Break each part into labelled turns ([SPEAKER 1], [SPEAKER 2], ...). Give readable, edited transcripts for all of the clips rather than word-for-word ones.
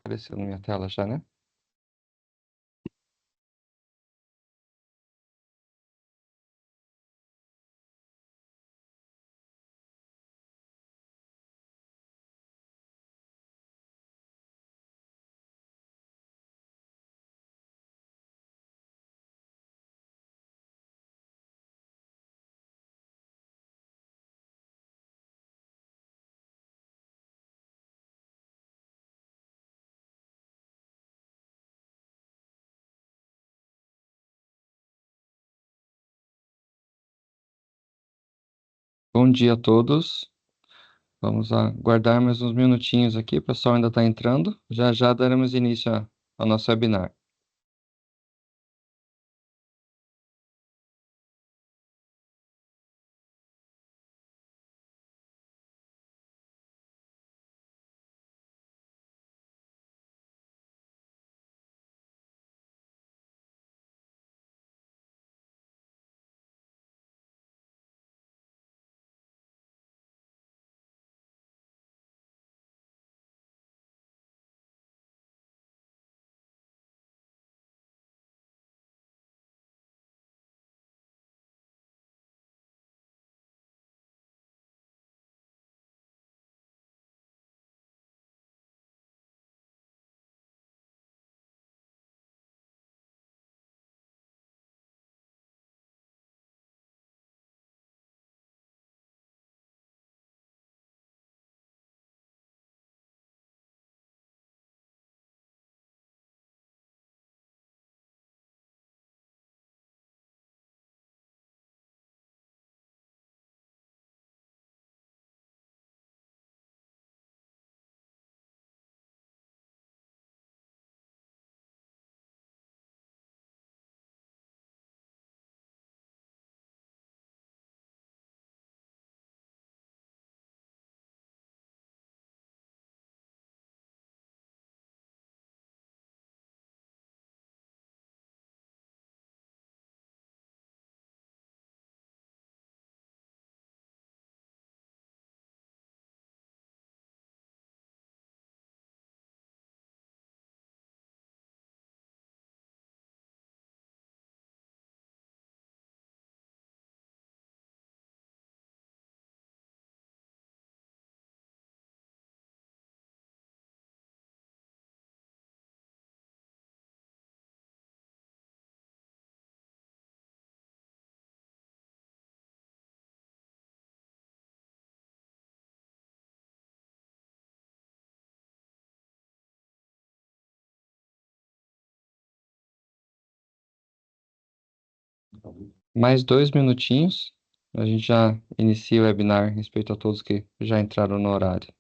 [SPEAKER 1] Apareceu na minha tela já, né? Bom dia a todos. Vamos aguardar mais uns minutinhos aqui, o pessoal ainda está entrando. Já já daremos início ao nosso webinar. Mais 2 minutinhos, a gente já inicia o webinar, respeito a todos que já entraram no horário.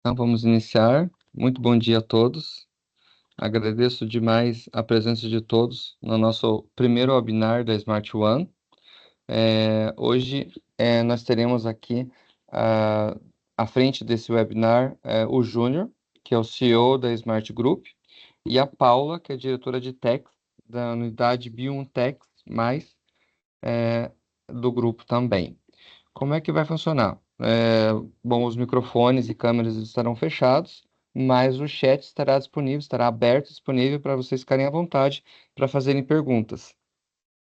[SPEAKER 1] Então vamos iniciar. Muito bom dia a todos. Agradeço demais a presença de todos no nosso primeiro webinar da Smart One. Hoje nós teremos aqui à frente desse webinar o Júnior, que é o CEO da Smart Group, e a Paula, que é diretora de Tech da unidade BioNTech, mais do grupo também. Como é que vai funcionar? Bom, os microfones e câmeras estarão fechados, mas o chat estará disponível, estará aberto, disponível para vocês ficarem à vontade para fazerem perguntas.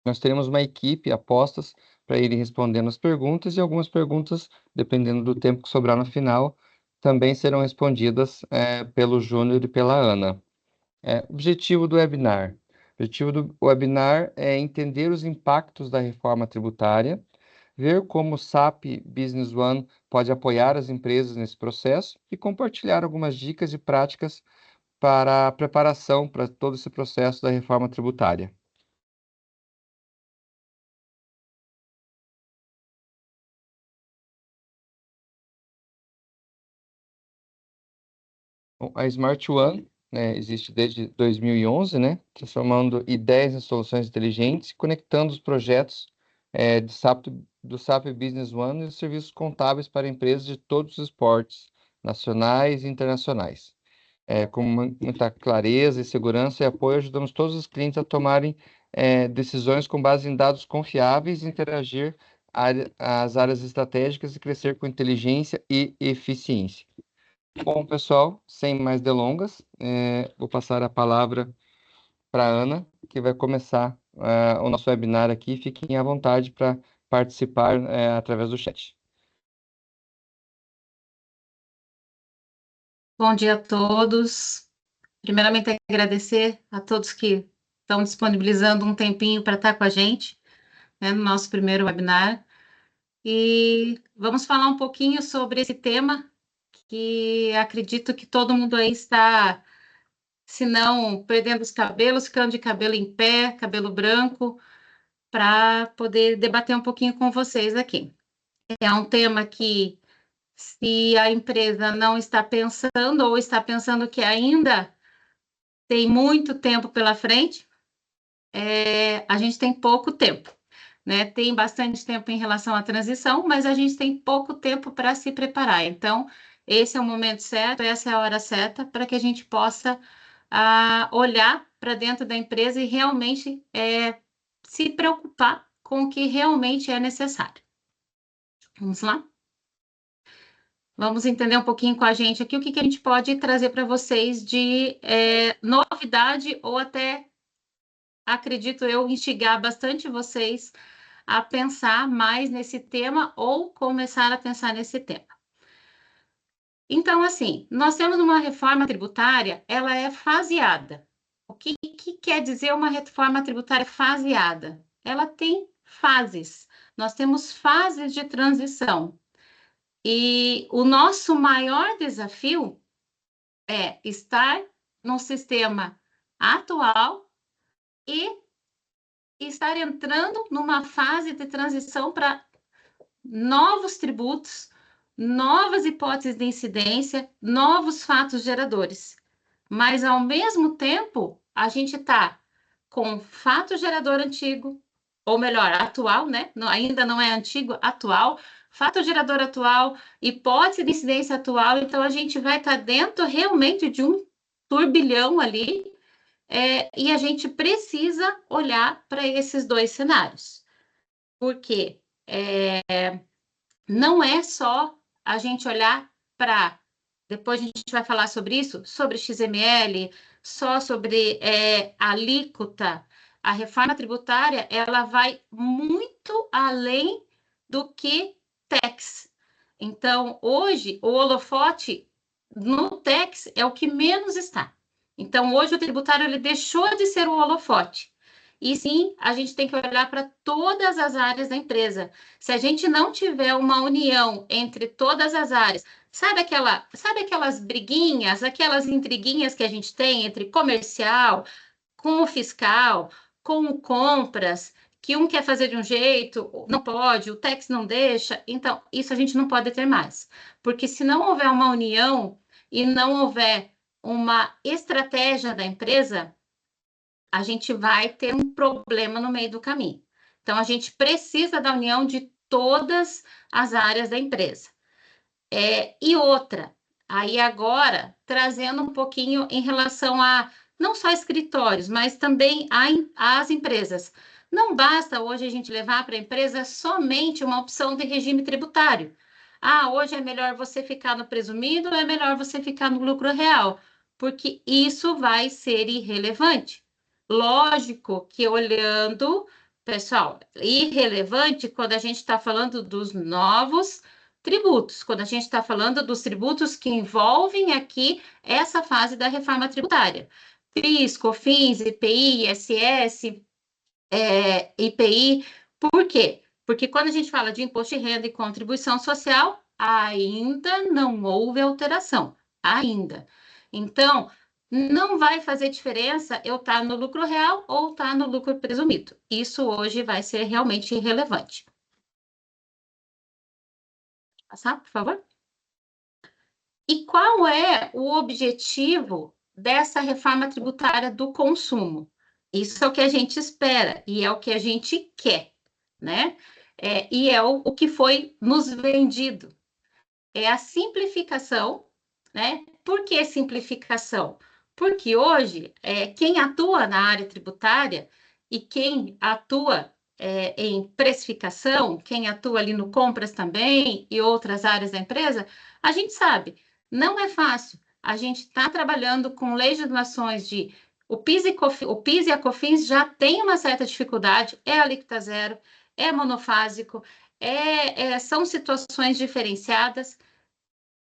[SPEAKER 1] Nós teremos uma equipe apostas para irem respondendo as perguntas e algumas perguntas, dependendo do tempo que sobrar no final, também serão respondidas pelo Júnior e pela Ana. Objetivo do webinar. O objetivo do webinar é entender os impactos da reforma tributária, ver como o SAP Business One pode apoiar as empresas nesse processo e compartilhar algumas dicas e práticas para a preparação para todo esse processo da reforma tributária. Bom, a Smart One, né, existe desde 2011, né, transformando ideias em soluções inteligentes, conectando os projetos do SAP Business One e os serviços contábeis para empresas de todos os portes, nacionais e internacionais. Com muita clareza e segurança e apoio, ajudamos todos os clientes a tomarem decisões com base em dados confiáveis e interagir as áreas estratégicas e crescer com inteligência e eficiência. Bom, pessoal, sem mais delongas, vou passar a palavra para a Ana, que vai começar o nosso webinar aqui. Fiquem à vontade para participar através do chat.
[SPEAKER 2] Bom dia a todos. Primeiramente, agradecer a todos que estão disponibilizando um tempinho para estar com a gente, né, no nosso primeiro webinar. E vamos falar um pouquinho sobre esse tema que acredito que todo mundo aí está, se não perdendo os cabelos, ficando de cabelo em pé, cabelo branco, para poder debater um pouquinho com vocês aqui. É um tema que, se a empresa não está pensando ou está pensando que ainda tem muito tempo pela frente, a gente tem pouco tempo, né? Tem bastante tempo em relação à transição, mas a gente tem pouco tempo para se preparar. Então, esse é o momento certo, essa é a hora certa para que a gente possa olhar para dentro da empresa e realmente se preocupar com o que realmente é necessário. Vamos lá? Vamos entender um pouquinho com a gente aqui o que a gente pode trazer para vocês de novidade ou até, acredito eu, instigar bastante vocês a pensar mais nesse tema ou começar a pensar nesse tema. Então, assim, nós temos uma reforma tributária, ela é faseada. O que quer dizer uma reforma tributária faseada? Ela tem fases. Nós temos fases de transição. E o nosso maior desafio é estar no sistema atual e estar entrando numa fase de transição para novos tributos, novas hipóteses de incidência, novos fatos geradores. Mas, ao mesmo tempo, a gente está com fato gerador antigo, ou melhor, atual, né? Ainda não é antigo, atual, fato gerador atual, hipótese de incidência atual, então a gente vai estar dentro realmente de um turbilhão ali, e a gente precisa olhar para esses dois cenários. Por quê? Não é só a gente olhar para, depois a gente vai falar sobre isso, sobre XML, só sobre alíquota. A reforma tributária, ela vai muito além do que tax. Então, hoje, o holofote no tax é o que menos está. Então, hoje o tributário ele deixou de ser o holofote. E sim, a gente tem que olhar para todas as áreas da empresa. Se a gente não tiver uma união entre todas as áreas, sabe aquelas briguinhas, aquelas intriguinhas que a gente tem entre comercial, com o fiscal, com o compras, que um quer fazer de um jeito, não pode, o Tex não deixa. Então, isso a gente não pode ter mais. Porque se não houver uma união e não houver uma estratégia da empresa, a gente vai ter um problema no meio do caminho. Então, a gente precisa da união de todas as áreas da empresa. E outra, aí agora, trazendo um pouquinho em relação a não só escritórios, mas também às empresas. Não basta hoje a gente levar para a empresa somente uma opção de regime tributário. Ah, hoje é melhor você ficar no presumido ou é melhor você ficar no lucro real? Porque isso vai ser irrelevante. Lógico que olhando, pessoal, irrelevante quando a gente está falando dos novos tributos, quando a gente está falando dos tributos que envolvem aqui essa fase da reforma tributária. PIS, COFINS, IPI, ISS, IPI. Por quê? Porque quando a gente fala de imposto de renda e contribuição social, ainda não houve alteração. Ainda. Então, não vai fazer diferença eu estar no lucro real ou estar no lucro presumido. Isso hoje vai ser realmente irrelevante. Passar, por favor? E qual é o objetivo dessa reforma tributária do consumo? Isso é o que a gente espera e é o que a gente quer, né? E é o que foi nos vendido. É a simplificação, né? Por que simplificação? Porque hoje, quem atua na área tributária e quem atua em precificação, quem atua ali no compras também e outras áreas da empresa, a gente sabe, não é fácil. A gente está trabalhando com legislações de o PIS e a COFINS já tem uma certa dificuldade, é alíquota zero, é monofásico, são situações diferenciadas.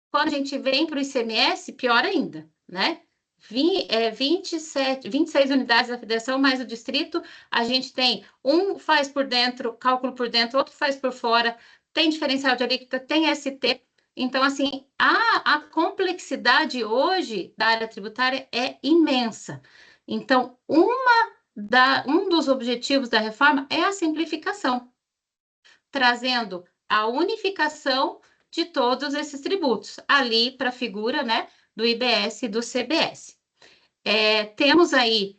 [SPEAKER 2] Quando a gente vem para o ICMS, pior ainda, né? 26 unidades da federação, mais o distrito, a gente tem um faz por dentro, cálculo por dentro, outro faz por fora, tem diferencial de alíquota, tem ST. Então, assim, a complexidade hoje da área tributária é imensa. Então, um dos objetivos da reforma é a simplificação, trazendo a unificação de todos esses tributos, ali para a figura, né, do IBS e do CBS. Temos aí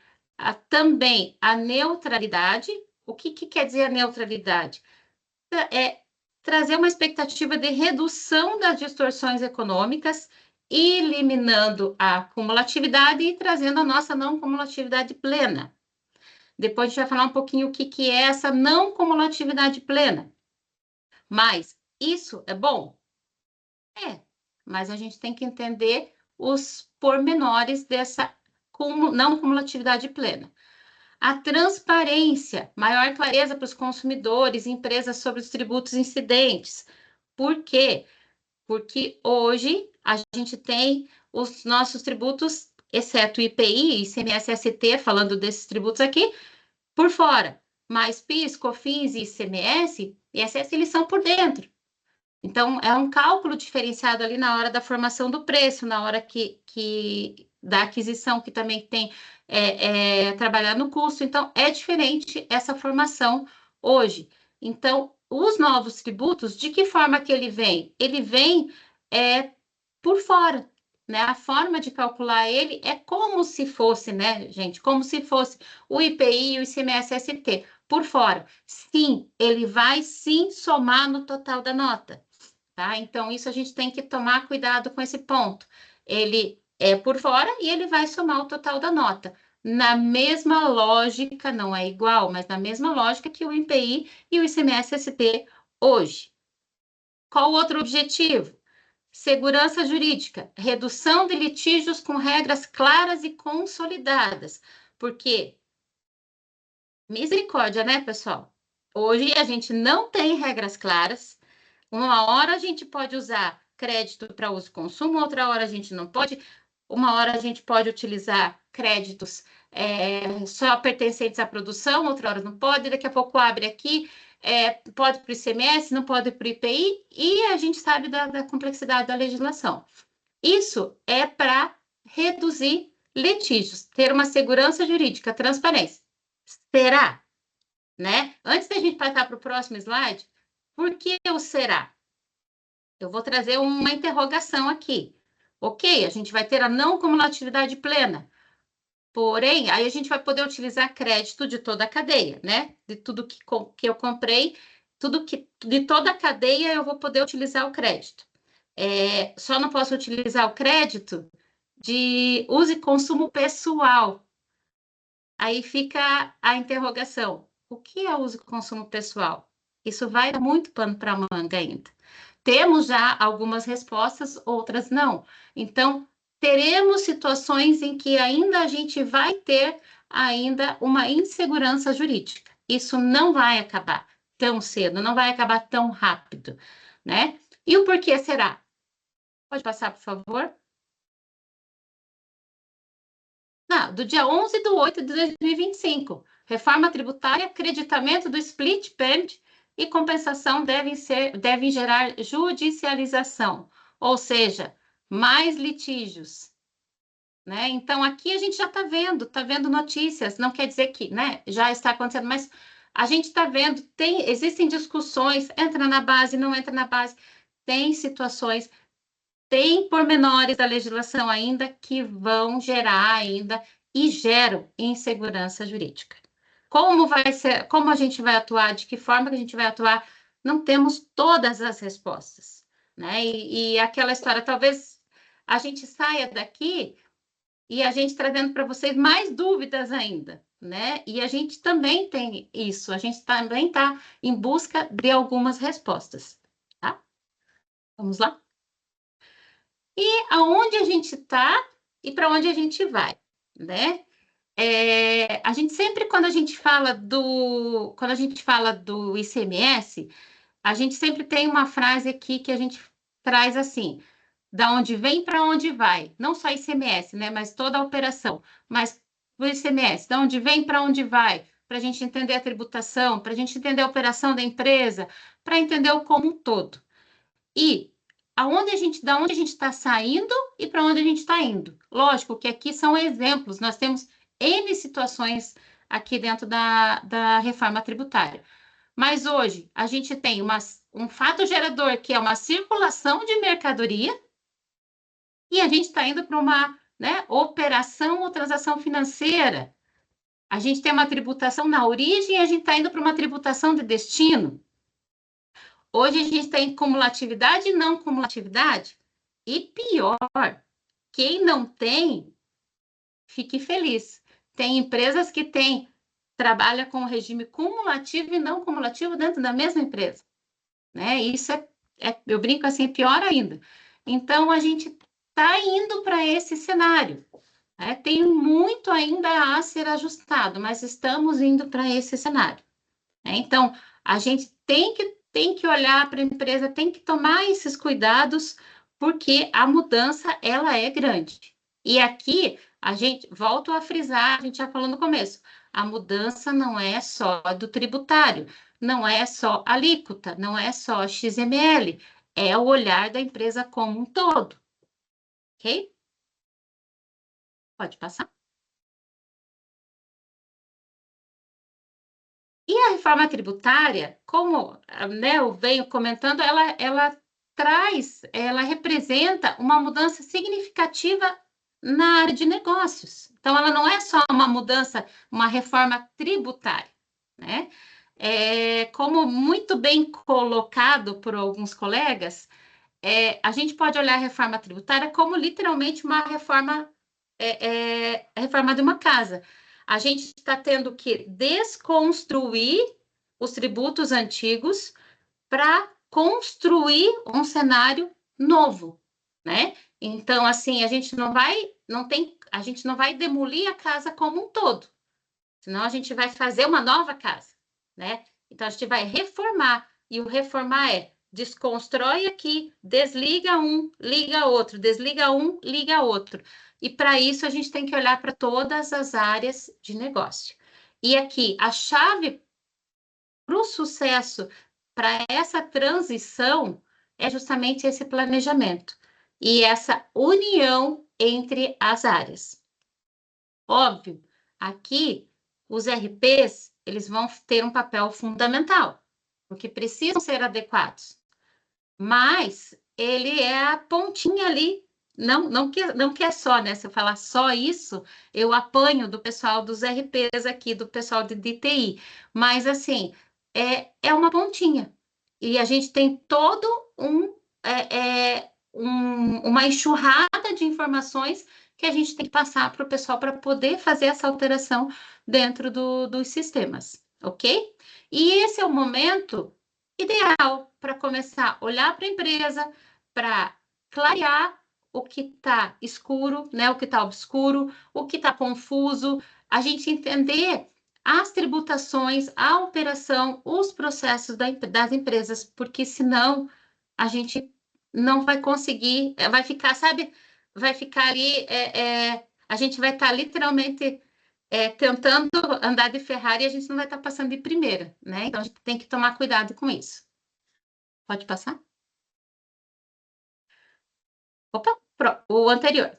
[SPEAKER 2] também a neutralidade. O que quer dizer a neutralidade? É trazer uma expectativa de redução das distorções econômicas, eliminando a cumulatividade e trazendo a nossa não cumulatividade plena. Depois a gente vai falar um pouquinho o que é essa não cumulatividade plena. Mas isso é bom? Mas a gente tem que entender os pormenores dessa não cumulatividade plena. A transparência, maior clareza para os consumidores e empresas sobre os tributos incidentes. Por quê? Porque hoje a gente tem os nossos tributos, exceto IPI, ICMS, ST, falando desses tributos aqui, por fora. Mas PIS, COFINS e ICMS e ISS, eles são por dentro. Então, é um cálculo diferenciado ali na hora da formação do preço, na hora da aquisição, que também tem trabalhar no custo. Então, é diferente essa formação hoje. Então, os novos tributos, de que forma que ele vem? Ele vem por fora, né? A forma de calcular ele é como se fosse, né, gente? Como se fosse o IPI e o ICMS-ST, por fora. Sim, ele vai sim somar no total da nota. Tá? Então, isso a gente tem que tomar cuidado com esse ponto. Ele é por fora e ele vai somar o total da nota. Na mesma lógica, não é igual, mas na mesma lógica que o IPI e o ICMS-ST hoje. Qual o outro objetivo? Segurança jurídica, redução de litígios com regras claras e consolidadas. Porque, misericórdia, né, pessoal? Hoje a gente não tem regras claras. Uma hora a gente pode usar crédito para uso e consumo, outra hora a gente não pode. Uma hora a gente pode utilizar créditos só pertencentes à produção, outra hora não pode. Daqui a pouco abre aqui, pode para o ICMS, não pode para o IPI, e a gente sabe da complexidade da legislação. Isso é para reduzir litígios, ter uma segurança jurídica, transparência. Será? Né? Antes da gente passar para o próximo slide, por que o será? Eu vou trazer uma interrogação aqui. Ok, a gente vai ter a não cumulatividade plena. Porém, aí a gente vai poder utilizar crédito de toda a cadeia, né? De tudo que eu comprei, de toda a cadeia eu vou poder utilizar o crédito. Só não posso utilizar o crédito de uso e consumo pessoal. Aí fica a interrogação: o que é uso e consumo pessoal? Isso vai dar muito pano para manga ainda. Temos já algumas respostas, outras não. Então, teremos situações em que ainda a gente vai ter ainda uma insegurança jurídica. Isso não vai acabar tão cedo, não vai acabar tão rápido, né? E o porquê será? Pode passar, por favor? Não, do dia 11/8/2025. Reforma tributária, creditamento do split payment e compensação devem gerar judicialização, ou seja, mais litígios, né? Então, aqui a gente já está vendo notícias, não quer dizer que, né, já está acontecendo, mas a gente está vendo, existem discussões, entra na base, não entra na base, tem situações, tem pormenores da legislação ainda que vão gerar ainda e geram insegurança jurídica. Como vai ser, como a gente vai atuar, de que forma que a gente vai atuar, não temos todas as respostas, né? E aquela história, talvez a gente saia daqui e a gente trazendo para vocês mais dúvidas ainda, né? E a gente também tem isso, a gente também está em busca de algumas respostas, tá? Vamos lá? Aonde a gente está e para onde a gente vai, né? A gente sempre, quando a gente fala do ICMS, a gente sempre tem uma frase aqui que a gente traz assim, da onde vem para onde vai, não só ICMS, né? Mas toda a operação, mas o ICMS, da onde vem para onde vai, para a gente entender a tributação, para a gente entender a operação da empresa, para entender o como um todo. E da onde a gente está saindo e para onde a gente está indo. Lógico que aqui são exemplos, nós temos N situações aqui dentro da reforma tributária. Mas hoje a gente tem um fato gerador que é uma circulação de mercadoria e a gente está indo para uma, né, operação ou transação financeira. A gente tem uma tributação na origem e a gente está indo para uma tributação de destino. Hoje a gente tem cumulatividade e não cumulatividade. E pior, quem não tem, fique feliz. Tem empresas que trabalha com o regime cumulativo e não cumulativo dentro da mesma empresa, né? Isso eu brinco assim, pior ainda. Então, a gente está indo para esse cenário, né? Tem muito ainda a ser ajustado, mas estamos indo para esse cenário, né? Então, a gente tem que olhar para a empresa, tem que tomar esses cuidados, porque a mudança, ela é grande. E aqui, a gente, volto a frisar, a gente já falou no começo, a mudança não é só do tributário, não é só alíquota, não é só XML, é o olhar da empresa como um todo, ok? Pode passar. E a reforma tributária, como, né, eu venho comentando, ela representa uma mudança significativa na área de negócios. Então, ela não é só uma mudança, uma reforma tributária, né? Como muito bem colocado por alguns colegas, a gente pode olhar a reforma tributária como literalmente uma reforma, a reforma de uma casa. A gente está tendo que desconstruir os tributos antigos para construir um cenário novo, né? Então, assim, a gente não vai demolir a casa como um todo, senão a gente vai fazer uma nova casa, né? Então, a gente vai reformar, e o reformar desconstrói aqui, desliga um, liga outro, desliga um, liga outro. E para isso a gente tem que olhar para todas as áreas de negócio. E aqui, a chave para o sucesso, para essa transição, é justamente esse planejamento e essa união entre as áreas. Óbvio, aqui os RPs, eles vão ter um papel fundamental, porque precisam ser adequados, mas ele é a pontinha ali, não que é só, né? Se eu falar só isso, eu apanho do pessoal dos RPs aqui, do pessoal de TI, mas assim, é uma pontinha, e a gente tem todo um uma enxurrada de informações que a gente tem que passar para o pessoal para poder fazer essa alteração dentro dos sistemas, ok? E esse é o momento ideal para começar a olhar para a empresa, para clarear o que está escuro, né? O que está obscuro, o que está confuso, a gente entender as tributações, a operação, os processos das empresas, porque senão a gente não vai conseguir, vai ficar, sabe, vai ficar ali, a gente vai estar literalmente tentando andar de Ferrari e a gente não vai estar passando de primeira, né? Então a gente tem que tomar cuidado com isso. Pode passar? Opa, o anterior.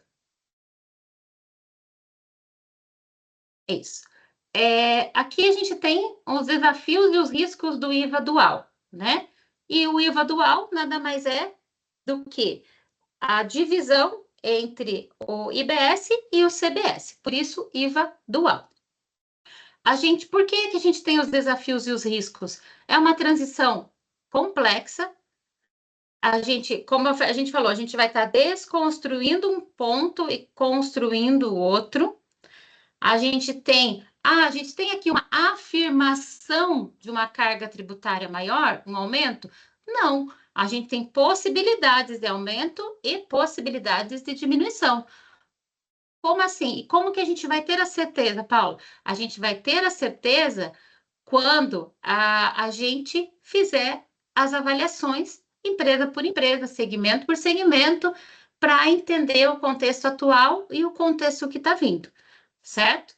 [SPEAKER 2] É isso. Aqui a gente tem os desafios e os riscos do IVA dual, né? E o IVA dual nada mais é do que a divisão entre o IBS e o CBS, por isso IVA dual. Por que a gente tem os desafios e os riscos? É uma transição complexa. Como a gente falou, a gente vai estar desconstruindo um ponto e construindo outro. A gente tem aqui uma afirmação de uma carga tributária maior, um aumento? Não, a gente tem possibilidades de aumento e possibilidades de diminuição. Como assim? E como que a gente vai ter a certeza, Paulo? A gente vai ter a certeza quando a gente fizer as avaliações, empresa por empresa, segmento por segmento, para entender o contexto atual e o contexto que está vindo, certo?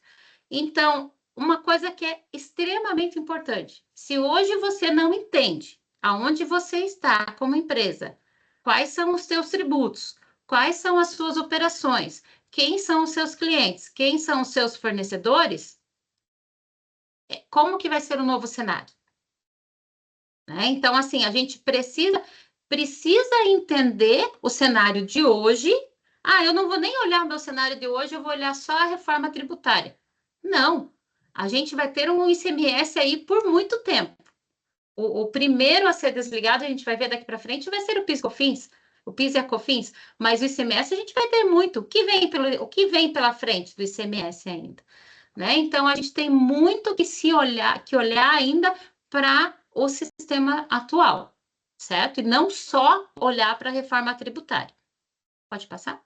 [SPEAKER 2] Então, uma coisa que é extremamente importante: se hoje você não entende aonde você está como empresa, quais são os seus tributos, quais são as suas operações, quem são os seus clientes, quem são os seus fornecedores, como que vai ser o novo cenário? Né? Então, assim, a gente precisa entender o cenário de hoje. Eu não vou nem olhar o meu cenário de hoje, eu vou olhar só a reforma tributária. Não, a gente vai ter um ICMS aí por muito tempo. O primeiro a ser desligado, a gente vai ver daqui para frente, vai ser o PIS/COFINS, o PIS e a COFINS, mas o ICMS a gente vai ter muito. O que vem pela frente do ICMS ainda? Né? Então, a gente tem muito que olhar ainda para o sistema atual, certo? E não só olhar para a reforma tributária. Pode passar?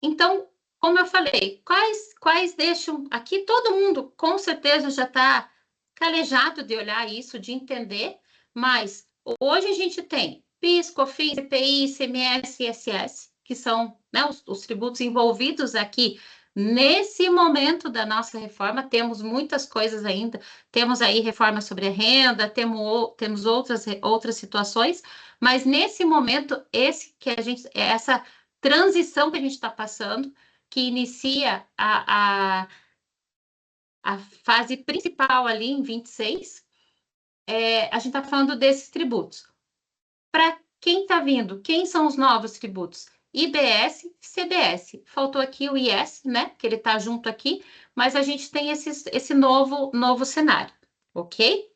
[SPEAKER 2] Então, como eu falei, quais deixam aqui, todo mundo com certeza já está calejado de olhar isso, de entender, mas hoje a gente tem PIS, COFINS, IPI, ICMS e ISS, que são, né, os tributos envolvidos aqui nesse momento da nossa reforma. Temos muitas coisas ainda, temos aí reforma sobre a renda, temos outras situações, mas nesse momento, essa transição que a gente está passando, que inicia a fase principal ali em 26, a gente está falando desses tributos. Para quem está vindo, quem são os novos tributos? IBS, CBS. Faltou aqui o IS, né? Que ele está junto aqui, mas a gente tem esse novo cenário, ok?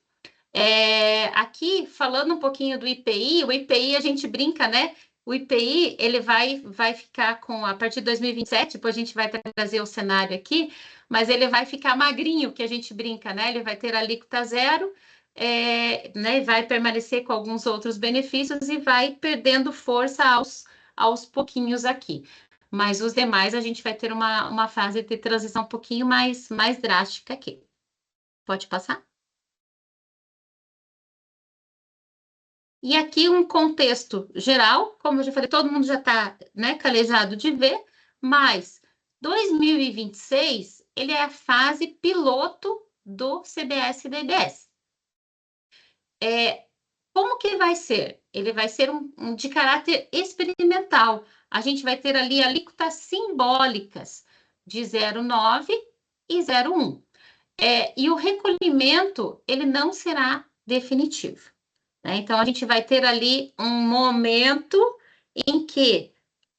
[SPEAKER 2] Aqui, falando um pouquinho do IPI, o IPI a gente brinca, né? O IPI, ele vai ficar a partir de 2027, depois a gente vai trazer o cenário aqui, mas ele vai ficar magrinho, que a gente brinca, né? Ele vai ter alíquota zero, né? Vai permanecer com alguns outros benefícios e vai perdendo força aos pouquinhos aqui. Mas os demais, a gente vai ter uma fase de transição um pouquinho mais drástica aqui. Pode passar? E aqui um contexto geral, como eu já falei, todo mundo já está, né, calejado de ver, mas 2026 ele é a fase piloto do CBS e do IBS. Como que vai ser? Ele vai ser de caráter experimental. A gente vai ter ali alíquotas simbólicas de 0,9 e 0,1. E o recolhimento, ele não será definitivo. Né? Então, a gente vai ter ali um momento em que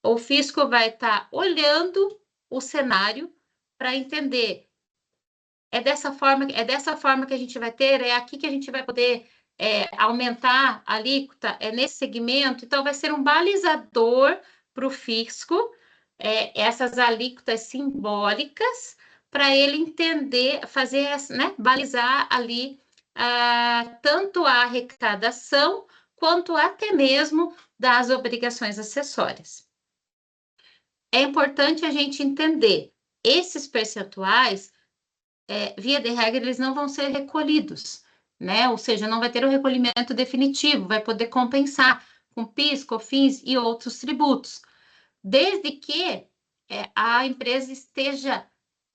[SPEAKER 2] o fisco vai estar olhando o cenário para entender. É dessa forma que a gente vai ter, é aqui que a gente vai poder aumentar a alíquota nesse segmento, então vai ser um balizador para o fisco, essas alíquotas simbólicas, para ele entender, fazer, né, balizar ali tanto a arrecadação quanto até mesmo das obrigações acessórias. É importante a gente entender, esses percentuais, via de regra, eles não vão ser recolhidos, né? Ou seja, não vai ter o recolhimento definitivo, vai poder compensar com PIS, COFINS e outros tributos, desde que a empresa esteja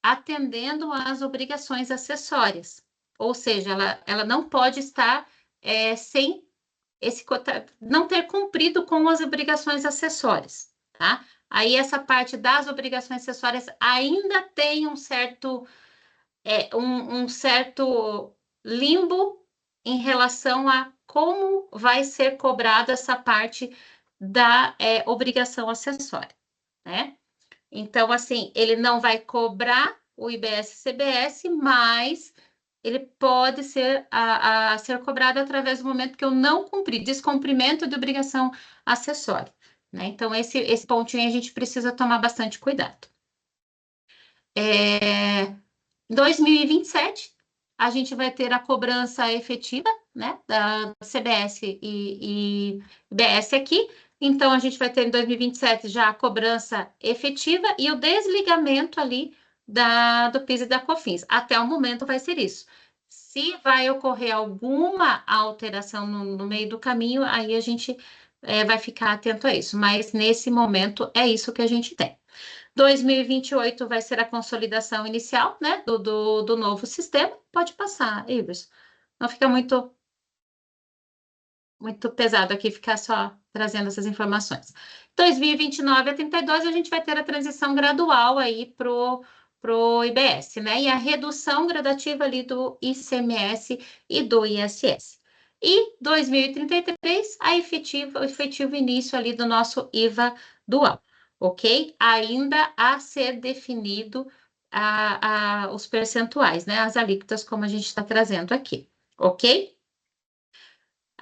[SPEAKER 2] atendendo às obrigações acessórias. Ou seja, ela não pode estar sem não ter cumprido com as obrigações acessórias, tá? Aí essa parte das obrigações acessórias ainda tem um certo limbo em relação a como vai ser cobrada essa parte da obrigação acessória, né? Então, assim, ele não vai cobrar o IBS-CBS, mas ele pode ser ser cobrado através do momento que eu não cumpri, descumprimento de obrigação acessória, né? Então, esse pontinho a gente precisa tomar bastante cuidado. Em 2027, a gente vai ter a cobrança efetiva, né, da CBS e IBS aqui. Então, a gente vai ter em 2027 já a cobrança efetiva e o desligamento ali do PIS e da COFINS. Até o momento vai ser isso. Se vai ocorrer alguma alteração no meio do caminho, aí a gente vai ficar atento a isso. Mas, nesse momento, é isso que a gente tem. 2028 vai ser a consolidação inicial, né, do novo sistema. Pode passar, Iverson. Não fica muito pesado aqui ficar só trazendo essas informações. 2029 a 32 a gente vai ter a transição gradual aí pro IBS, né? E a redução gradativa ali do ICMS e do ISS. E 2033, o efetivo início ali do nosso IVA dual, ok? Ainda a ser definido os percentuais, né? As alíquotas, como a gente está trazendo aqui, ok?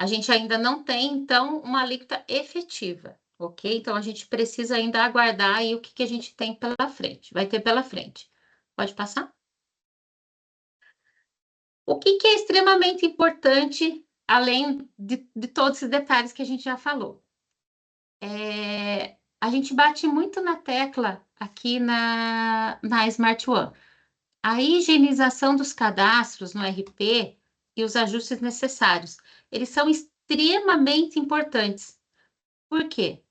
[SPEAKER 2] A gente ainda não tem, então, uma alíquota efetiva, ok? Então, a gente precisa ainda aguardar aí o que a gente tem pela frente, vai ter pela frente. Pode passar? O que é extremamente importante, além de todos esses detalhes que a gente já falou? A gente bate muito na tecla aqui na Smart One. A higienização dos cadastros no RP e os ajustes necessários, eles são extremamente importantes. Por quê?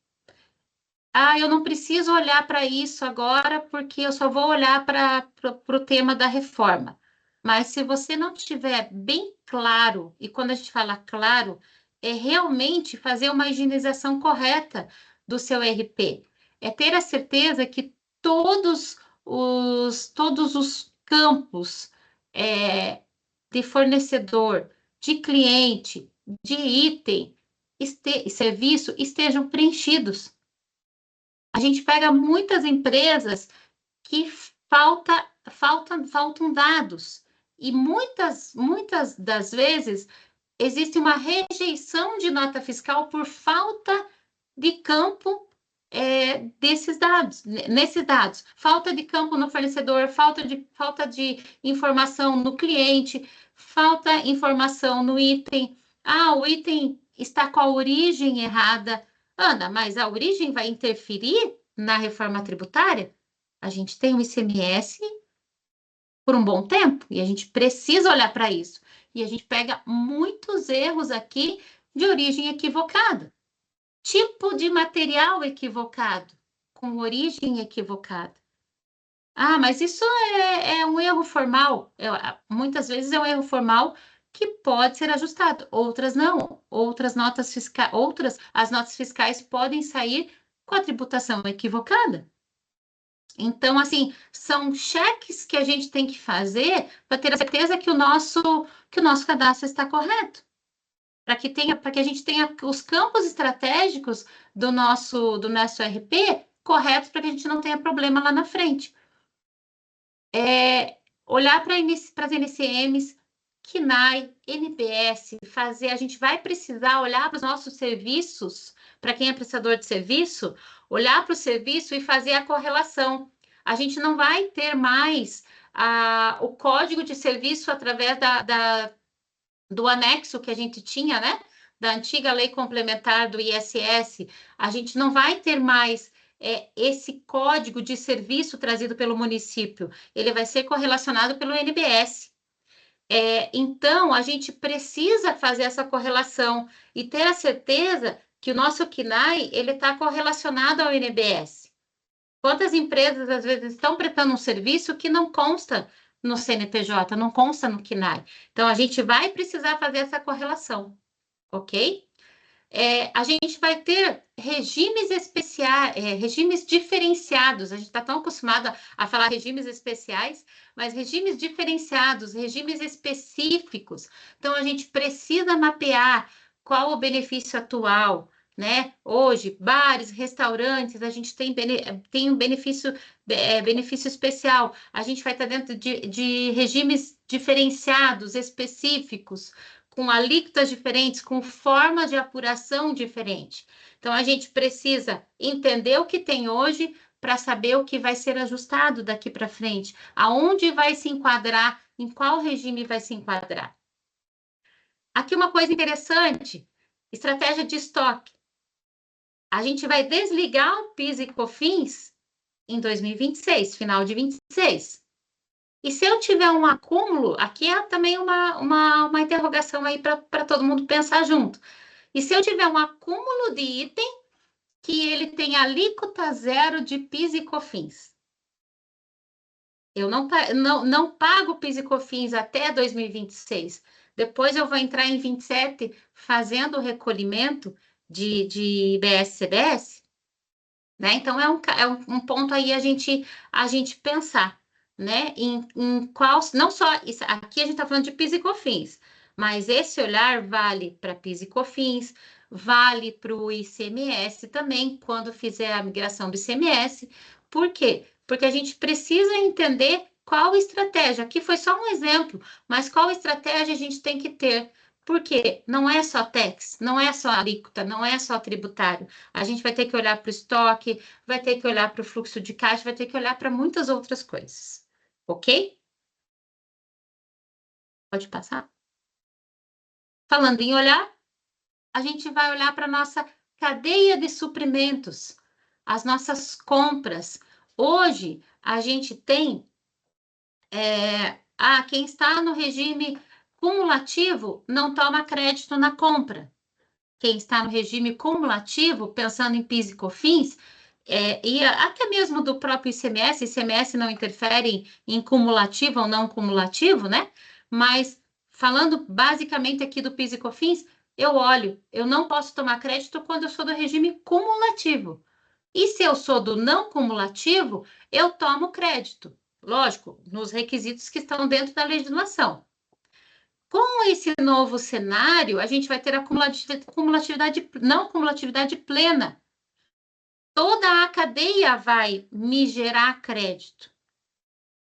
[SPEAKER 2] Eu não preciso olhar para isso agora, porque eu só vou olhar para o tema da reforma. Mas se você não tiver bem claro, e quando a gente fala claro, é realmente fazer uma higienização correta do seu RP. É ter a certeza que todos os campos de fornecedor, de cliente, de item e serviço estejam preenchidos. A gente pega muitas empresas que faltam dados. E muitas das vezes existe uma rejeição de nota fiscal por falta de campo nesses dados. Falta de campo no fornecedor, falta de informação no cliente, falta informação no item. O item está com a origem errada. Ana, mas a origem vai interferir na reforma tributária? A gente tem o ICMS por um bom tempo e a gente precisa olhar para isso. E a gente pega muitos erros aqui de origem equivocada. Tipo de material equivocado, com origem equivocada. Mas isso é um erro formal. Muitas vezes é um erro formal que pode ser ajustado, outras não. As notas fiscais podem sair com a tributação equivocada. Então, assim, são cheques que a gente tem que fazer para ter a certeza que o nosso cadastro está correto. Para que a gente tenha os campos estratégicos do nosso RP corretos para que a gente não tenha problema lá na frente. Olhar para as NCMs KNAI, NBS, a gente vai precisar olhar para os nossos serviços, para quem é prestador de serviço, olhar para o serviço e fazer a correlação. A gente não vai ter mais o código de serviço através do anexo que a gente tinha, né? Da antiga lei complementar do ISS. A gente não vai ter mais esse código de serviço trazido pelo município. Ele vai ser correlacionado pelo NBS. Então, a gente precisa fazer essa correlação e ter a certeza que o nosso KNAI ele está correlacionado ao NBS. Quantas empresas, às vezes, estão prestando um serviço que não consta no CNPJ, não consta no KNAI. Então, a gente vai precisar fazer essa correlação, ok? A gente vai ter regimes especiais, regimes diferenciados. A gente está tão acostumado a falar regimes especiais, mas regimes diferenciados, regimes específicos. Então, a gente precisa mapear qual o benefício atual, né? Hoje, bares, restaurantes, a gente tem um benefício especial. A gente vai estar dentro de regimes diferenciados, específicos, com alíquotas diferentes, com formas de apuração diferentes. Então, a gente precisa entender o que tem hoje para saber o que vai ser ajustado daqui para frente, aonde vai se enquadrar, em qual regime vai se enquadrar. Aqui uma coisa interessante, estratégia de estoque. A gente vai desligar o PIS e COFINS em 2026, final de 26. E se eu tiver um acúmulo, aqui é também uma interrogação aí para todo mundo pensar junto. E se eu tiver um acúmulo de item que ele tem alíquota zero de PIS e COFINS? Eu não pago PIS e COFINS até 2026. Depois eu vou entrar em 27 fazendo o recolhimento de IBS-CBS, né? Então, é um ponto aí a gente pensar, né? Em qual, não só, isso, aqui a gente está falando de PIS e COFINS, mas esse olhar vale para PIS e COFINS, vale para o ICMS também, quando fizer a migração do ICMS. Por quê? Porque a gente precisa entender qual estratégia. Aqui foi só um exemplo, mas qual estratégia a gente tem que ter. Porque não é só tax, não é só alíquota, não é só tributário. A gente vai ter que olhar para o estoque, vai ter que olhar para o fluxo de caixa, vai ter que olhar para muitas outras coisas. Ok? Pode passar. Falando em olhar, a gente vai olhar para a nossa cadeia de suprimentos, as nossas compras. Hoje, a gente tem quem está no regime cumulativo não toma crédito na compra. Quem está no regime cumulativo, pensando em PIS e COFINS, e até mesmo do próprio ICMS não interfere em cumulativo ou não cumulativo, né? Mas falando basicamente aqui do PIS e COFINS, eu não posso tomar crédito quando eu sou do regime cumulativo. E se eu sou do não cumulativo, eu tomo crédito. Lógico, nos requisitos que estão dentro da legislação. Com esse novo cenário, a gente vai ter a não cumulatividade plena. Toda a cadeia vai me gerar crédito.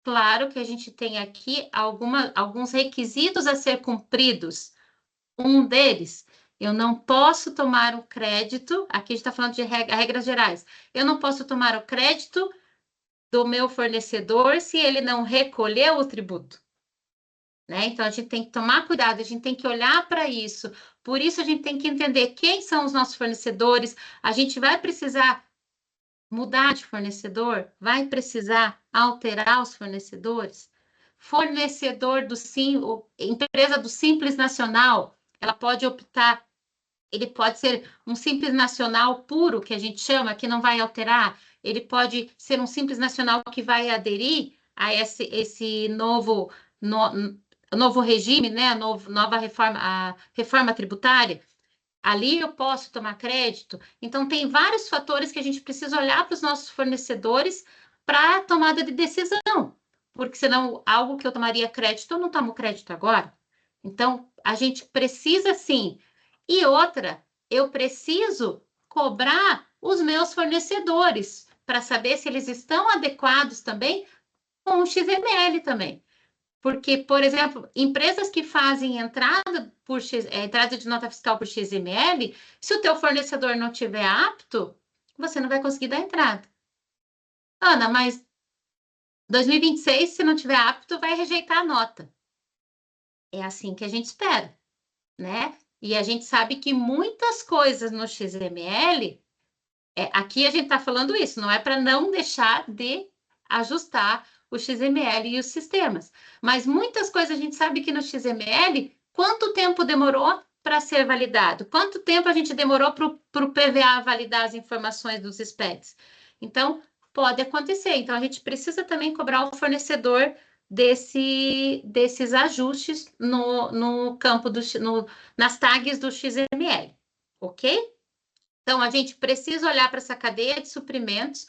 [SPEAKER 2] Claro que a gente tem aqui alguns requisitos a ser cumpridos. Um deles, eu não posso tomar o crédito, aqui a gente está falando de regras gerais, eu não posso tomar o crédito do meu fornecedor se ele não recolheu o tributo. Né? Então, a gente tem que tomar cuidado, a gente tem que olhar para isso. Por isso, a gente tem que entender quem são os nossos fornecedores. A gente vai precisar mudar de fornecedor? Vai precisar alterar os fornecedores? Fornecedor empresa do Simples Nacional, ela pode optar, ele pode ser um Simples Nacional puro, que a gente chama, que não vai alterar. Ele pode ser um Simples Nacional que vai aderir a esse novo regime, né? A reforma tributária. Ali eu posso tomar crédito. Então, tem vários fatores que a gente precisa olhar para os nossos fornecedores para a tomada de decisão. Porque senão, algo que eu tomaria crédito, eu não tomo crédito agora. Então, a gente precisa sim. E outra, eu preciso cobrar os meus fornecedores para saber se eles estão adequados também com o XML também. Porque, por exemplo, empresas que fazem entrada entrada de nota fiscal por XML, se o teu fornecedor não tiver apto, você não vai conseguir dar entrada. Ana, mas 2026, se não tiver apto, vai rejeitar a nota. É assim que a gente espera, né? E a gente sabe que muitas coisas no XML, aqui a gente está falando isso, não é para não deixar de ajustar o XML e os sistemas, mas muitas coisas a gente sabe que no XML, quanto tempo demorou para ser validado? Quanto tempo a gente demorou para o PVA validar as informações dos specs? Então, pode acontecer. Então, a gente precisa também cobrar o fornecedor desses ajustes no campo nas tags do XML, ok? Então, a gente precisa olhar para essa cadeia de suprimentos,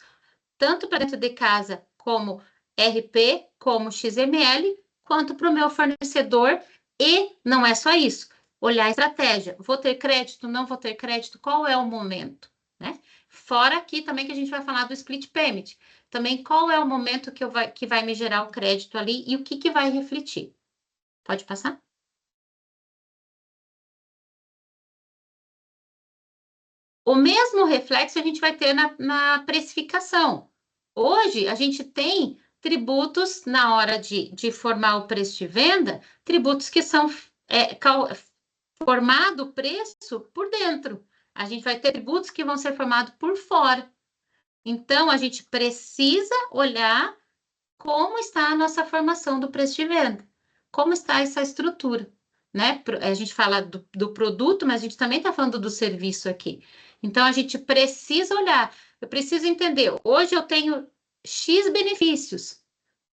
[SPEAKER 2] tanto para dentro de casa, como RP, como XML, quanto para o meu fornecedor. E não é só isso, olhar a estratégia. Vou ter crédito, não vou ter crédito, qual é o momento, né? Fora aqui também que a gente vai falar do split payment. Também qual é o momento que vai me gerar o crédito ali e o que vai refletir. Pode passar? O mesmo reflexo a gente vai ter na precificação. Hoje, a gente tem tributos na hora de formar o preço de venda, tributos que são formado o preço por dentro. A gente vai ter tributos que vão ser formados por fora. Então, a gente precisa olhar como está a nossa formação do preço de venda, como está essa estrutura, né? A gente fala do produto, mas a gente também está falando do serviço aqui. Então, a gente precisa olhar, eu preciso entender, hoje eu tenho X benefícios,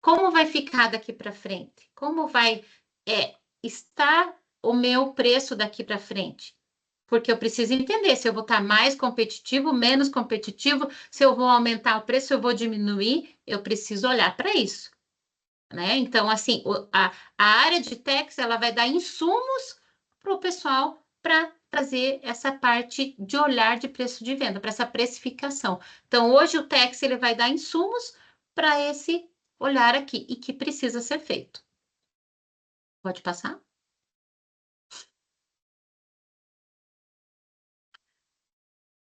[SPEAKER 2] como vai ficar daqui para frente? Como vai estar o meu preço daqui para frente? Porque eu preciso entender se eu vou estar mais competitivo, menos competitivo, se eu vou aumentar o preço, se eu vou diminuir, eu preciso olhar para isso, né? Então, assim, a área de tax, ela vai dar insumos para o pessoal para trazer essa parte de olhar de preço de venda, para essa precificação. Então, hoje o tax, ele vai dar insumos para esse olhar aqui e que precisa ser feito. Pode passar?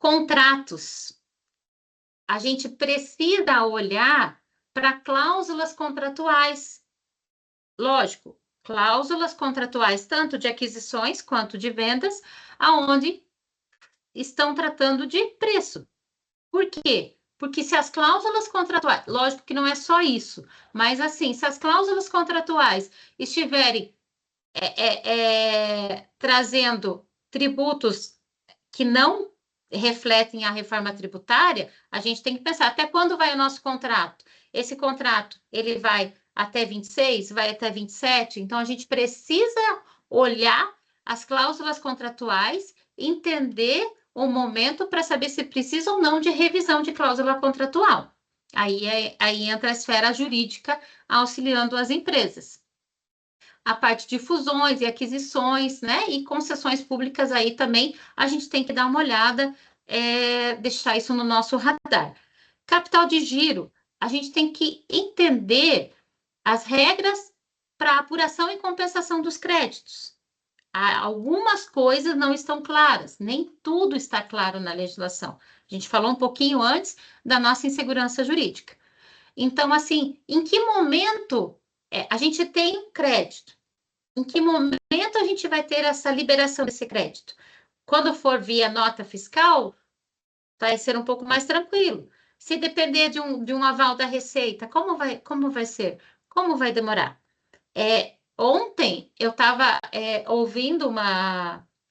[SPEAKER 2] Contratos. A gente precisa olhar para cláusulas contratuais. Lógico, cláusulas contratuais tanto de aquisições quanto de vendas, aonde estão tratando de preço. Por quê? Porque se as cláusulas contratuais, lógico que não é só isso, mas assim, se as cláusulas contratuais estiverem trazendo tributos que não refletem a reforma tributária, a gente tem que pensar até quando vai o nosso contrato. Esse contrato, ele vai até 26, vai até 27, então a gente precisa olhar as cláusulas contratuais, entender o momento para saber se precisa ou não de revisão de cláusula contratual. Aí entra a esfera jurídica auxiliando as empresas. A parte de fusões e aquisições, né? E concessões públicas aí também a gente tem que dar uma olhada, deixar isso no nosso radar. Capital de giro, a gente tem que entender as regras para apuração e compensação dos créditos. Algumas coisas não estão claras, nem tudo está claro na legislação. A gente falou um pouquinho antes da nossa insegurança jurídica. Então, assim, em que momento a gente tem um crédito? Em que momento a gente vai ter essa liberação desse crédito? Quando for via nota fiscal, vai ser um pouco mais tranquilo. Se depender de um aval da Receita, como vai ser? Como vai demorar? Ontem eu estava ouvindo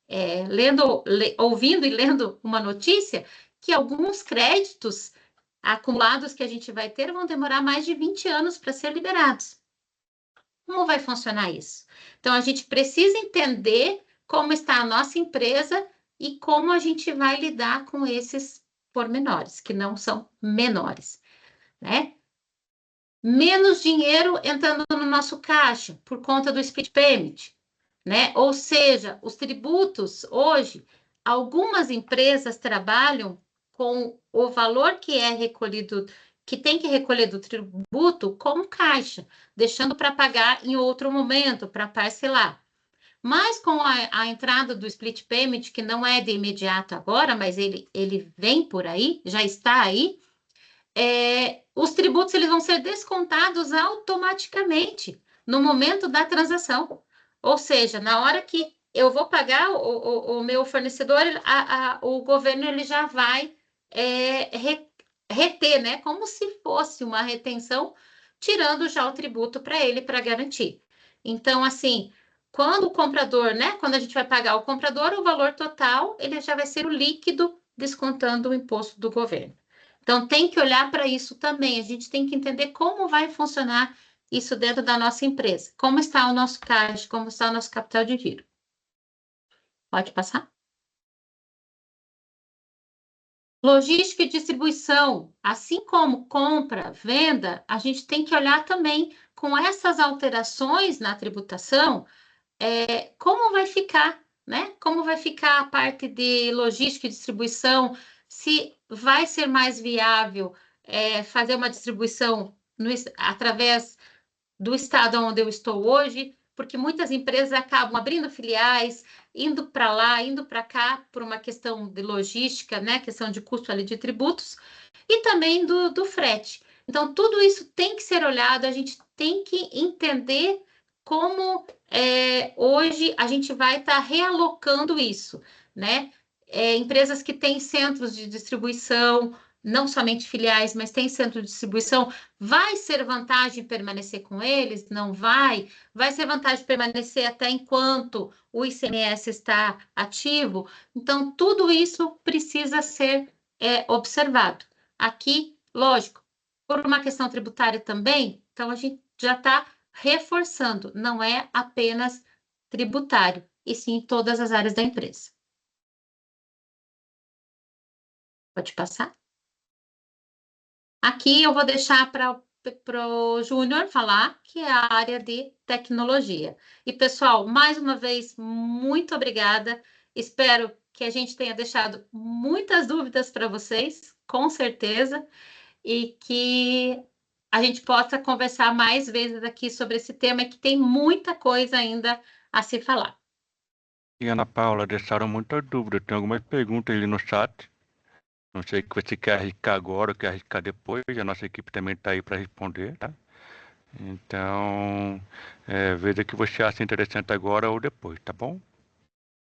[SPEAKER 2] e lendo uma notícia que alguns créditos acumulados que a gente vai ter vão demorar mais de 20 anos para ser liberados. Como vai funcionar isso? Então, a gente precisa entender como está a nossa empresa e como a gente vai lidar com esses pormenores, que não são menores, né? Menos dinheiro entrando no nosso caixa por conta do split payment, né? Ou seja, os tributos hoje, algumas empresas trabalham com o valor que é recolhido que tem que recolher do tributo como caixa, deixando para pagar em outro momento, para parcelar. Mas com a entrada do split payment, que não é de imediato agora, mas ele vem por aí, já está aí, os tributos eles vão ser descontados automaticamente no momento da transação. Ou seja, na hora que eu vou pagar o meu fornecedor, o governo ele já vai reter, né? Como se fosse uma retenção, tirando já o tributo para ele para garantir. Então, assim, quando o comprador, né? Quando a gente vai pagar o comprador, o valor total ele já vai ser o líquido descontando o imposto do governo. Então, tem que olhar para isso também. A gente tem que entender como vai funcionar isso dentro da nossa empresa. Como está o nosso caixa, como está o nosso capital de giro. Pode passar? Logística e distribuição, assim como compra, venda, a gente tem que olhar também com essas alterações na tributação, como vai ficar, né? Como vai ficar a parte de logística e distribuição, se vai ser mais viável fazer uma distribuição através do estado onde eu estou hoje, porque muitas empresas acabam abrindo filiais, indo para lá, indo para cá, por uma questão de logística, né? Questão de custo ali de tributos, e também do frete. Então, tudo isso tem que ser olhado, a gente tem que entender como hoje a gente vai estar realocando isso, né? Empresas que têm centros de distribuição, não somente filiais, mas tem centro de distribuição, vai ser vantagem permanecer com eles? Não vai? Vai ser vantagem permanecer até enquanto o ICMS está ativo? Então, tudo isso precisa ser observado. Aqui, lógico, por uma questão tributária também, então a gente já está reforçando, não é apenas tributário, e sim em todas as áreas da empresa. Pode passar? Aqui eu vou deixar para o Júnior falar, que é a área de tecnologia. E, pessoal, mais uma vez, muito obrigada. Espero que a gente tenha deixado muitas dúvidas para vocês, com certeza, e que a gente possa conversar mais vezes aqui sobre esse tema, que tem muita coisa ainda a se falar.
[SPEAKER 3] E Ana Paula, deixaram muita dúvida. Tem algumas perguntas ali no chat. Não sei se você quer arriscar agora ou quer arriscar depois. A nossa equipe também está aí para responder, tá? Então, veja o que você acha interessante agora ou depois, tá bom?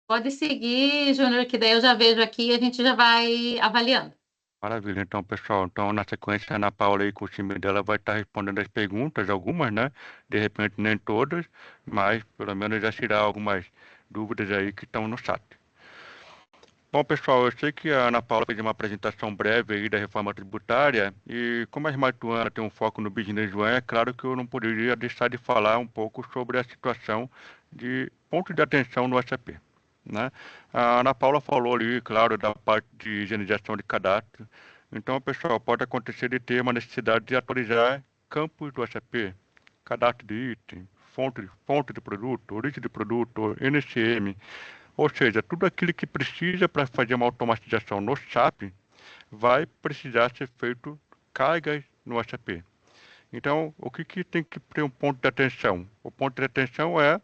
[SPEAKER 2] Pode seguir, Júnior, que daí eu já vejo aqui e a gente já vai avaliando.
[SPEAKER 3] Maravilha. Então, pessoal, na sequência, a Ana Paula aí com o time dela vai estar respondendo as perguntas, algumas, né? De repente nem todas, mas pelo menos já tirar algumas dúvidas aí que estão no chat. Bom, pessoal, eu sei que a Ana Paula fez uma apresentação breve aí da reforma tributária e como a Smartone tem um foco no Business One, é claro que eu não poderia deixar de falar um pouco sobre a situação de ponto de atenção no SAP, né? A Ana Paula falou ali, claro, da parte de higienização de cadastro. Então, pessoal, pode acontecer de ter uma necessidade de atualizar campos do SAP, cadastro de item, fonte de produto, origem de produto, NCM. Ou seja, tudo aquilo que precisa para fazer uma automatização no SAP vai precisar ser feito cargas no SAP. Então, o que tem que ter um ponto de atenção? O ponto de atenção é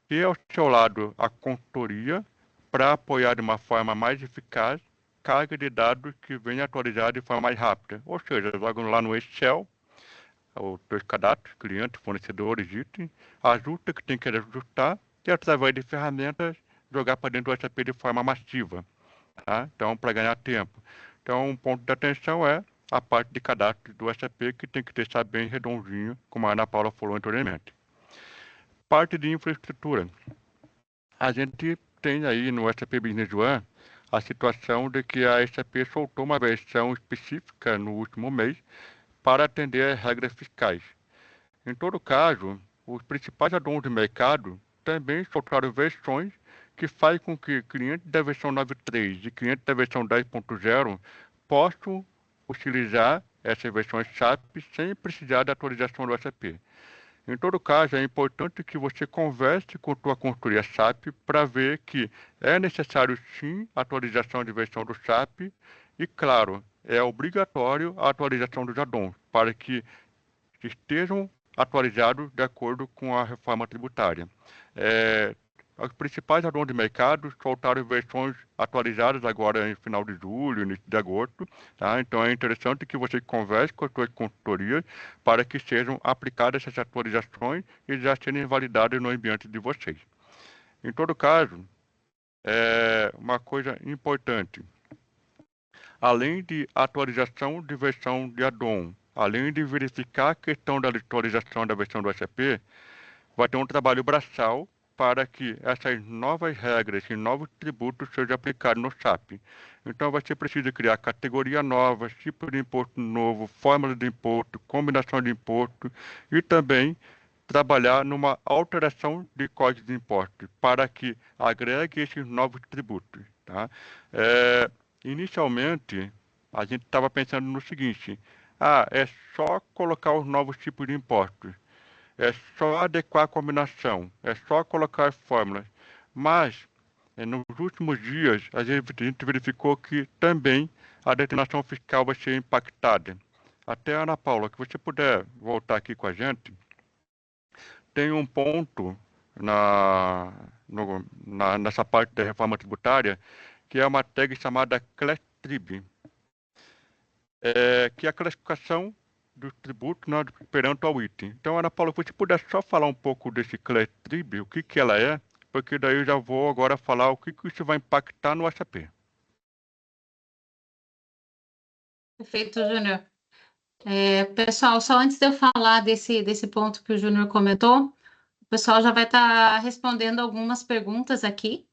[SPEAKER 3] ter ao seu lado a consultoria para apoiar de uma forma mais eficaz carga de dados que venha atualizar de forma mais rápida. Ou seja, logo lá no Excel, os seus cadastros, clientes, fornecedores, itens, ajusta que tem que ajustar e através de ferramentas jogar para dentro do SAP de forma massiva, tá? Então, para ganhar tempo. Então, um ponto de atenção é a parte de cadastro do SAP que tem que deixar bem redondinho, como a Ana Paula falou anteriormente. Parte de infraestrutura. A gente tem aí no SAP Business One a situação de que a SAP soltou uma versão específica no último mês para atender às regras fiscais. Em todo caso, os principais donos de mercado também soltaram versões que faz com que clientes da versão 9.3 e clientes da versão 10.0 possam utilizar essas versões SAP sem precisar da atualização do SAP. Em todo caso, é importante que você converse com a sua consultoria SAP para ver que é necessário sim atualização de versão do SAP e, claro, é obrigatório a atualização dos addons, para que estejam atualizados de acordo com a reforma tributária. Os principais addons de mercado soltaram versões atualizadas agora em final de julho, início de agosto, tá? Então é interessante que você converse com as suas consultorias para que sejam aplicadas essas atualizações e já serem validadas no ambiente de vocês. Em todo caso, uma coisa importante, além de atualização de versão de addon, além de verificar a questão da atualização da versão do SAP, vai ter um trabalho braçal para que essas novas regras e novos tributos sejam aplicados no SAP. Então vai ser preciso criar categoria nova, tipo de imposto novo, fórmula de imposto, combinação de imposto e também trabalhar numa alteração de código de impostos para que agregue esses novos tributos. Tá? Inicialmente, a gente estava pensando no seguinte: é só colocar os novos tipos de impostos, é só adequar a combinação, é só colocar as fórmulas. Mas, nos últimos dias, a gente verificou que também a destinação fiscal vai ser impactada. Até, Ana Paula, que você puder voltar aqui com a gente, tem um ponto nessa parte da reforma tributária, que é uma tag chamada CLETRIB, que é a classificação dos tributos, né, perante ao item. Então, Ana Paula, se você puder só falar um pouco desse CLETRIB, o que ela é, porque daí eu já vou agora falar o que isso vai impactar no SAP.
[SPEAKER 2] Perfeito, Júnior. Pessoal, só antes de eu falar desse ponto que o Júnior comentou, o pessoal já vai estar respondendo algumas perguntas aqui.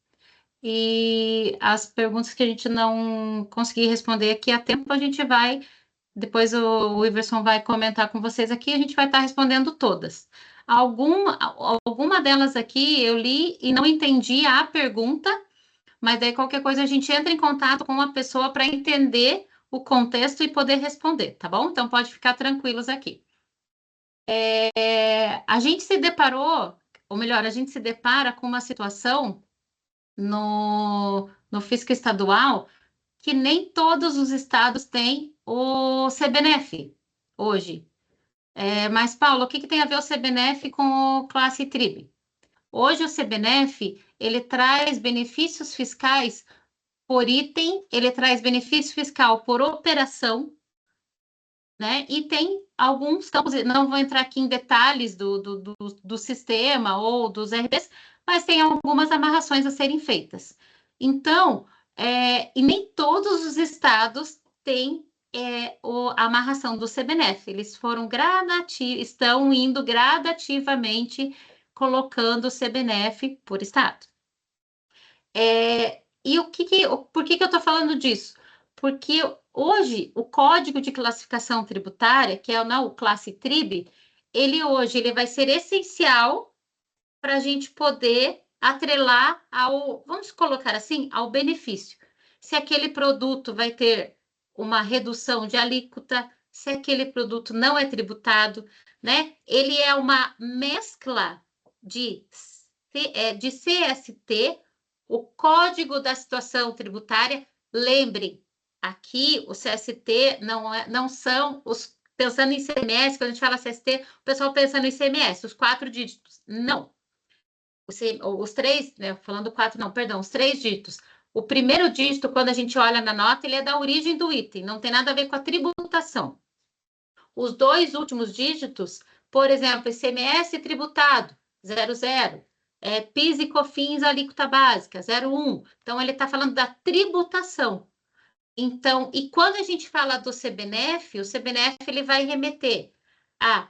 [SPEAKER 2] E as perguntas que a gente não conseguir responder aqui a tempo, a gente vai, depois o Iverson vai comentar com vocês aqui, a gente vai estar respondendo todas. Alguma delas aqui eu li e não entendi a pergunta, mas daí qualquer coisa a gente entra em contato com uma pessoa para entender o contexto e poder responder, tá bom? Então pode ficar tranquilos aqui. A gente se deparou, ou melhor, a gente se depara com uma situação no fisco estadual que nem todos os estados têm o CBNF hoje. Mas, Paulo, o que tem a ver o CBNF com o Classe TRIB? Hoje o CBNF, ele traz benefícios fiscais por item, ele traz benefício fiscal por operação, né? E tem alguns campos, não vou entrar aqui em detalhes do sistema ou dos RPs, mas tem algumas amarrações a serem feitas. Então, e nem todos os estados têm a amarração do CBNF, eles foram estão indo gradativamente colocando o CBNF por estado. E por que eu estou falando disso? Porque hoje o Código de Classificação Tributária, que é o Classe TRIB, ele vai ser essencial para a gente poder atrelar vamos colocar assim, ao benefício. Se aquele produto vai ter uma redução de alíquota, se aquele produto não é tributado, né? Ele é uma mescla de CST, o Código da Situação Tributária. Lembrem, aqui o CST não são os... Pensando em ICMS, quando a gente fala CST, o pessoal pensa no ICMS, os 4 dígitos. Não. Os 3, né? Falando 4, não, perdão, os 3 dígitos. O primeiro dígito, quando a gente olha na nota, ele é da origem do item, não tem nada a ver com a tributação. Os 2 últimos dígitos, por exemplo, ICMS tributado, 00. PIS e COFINS, alíquota básica, 01. Então, ele está falando da tributação. Então, e quando a gente fala do CBNF, o CBNF ele vai remeter a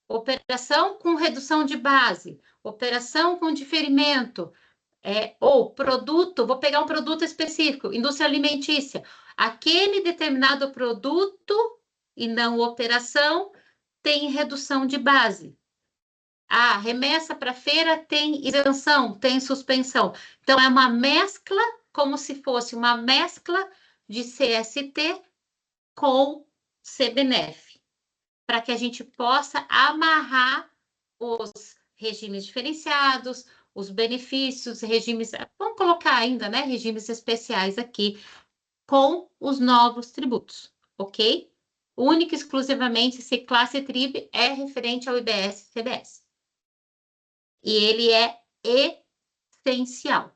[SPEAKER 2] operação com redução de base, operação com diferimento, ou produto, vou pegar um produto específico, indústria alimentícia. Aquele determinado produto e não operação tem redução de base. A remessa para feira tem isenção, tem suspensão. Então, é uma mescla, como se fosse uma mescla de CST com CBNF, para que a gente possa amarrar os regimes diferenciados, os benefícios, regimes, vamos colocar ainda, né, regimes especiais aqui, com os novos tributos. ok? Única e exclusivamente se classe TRIB é referente ao IBS-CBS. E ele é essencial,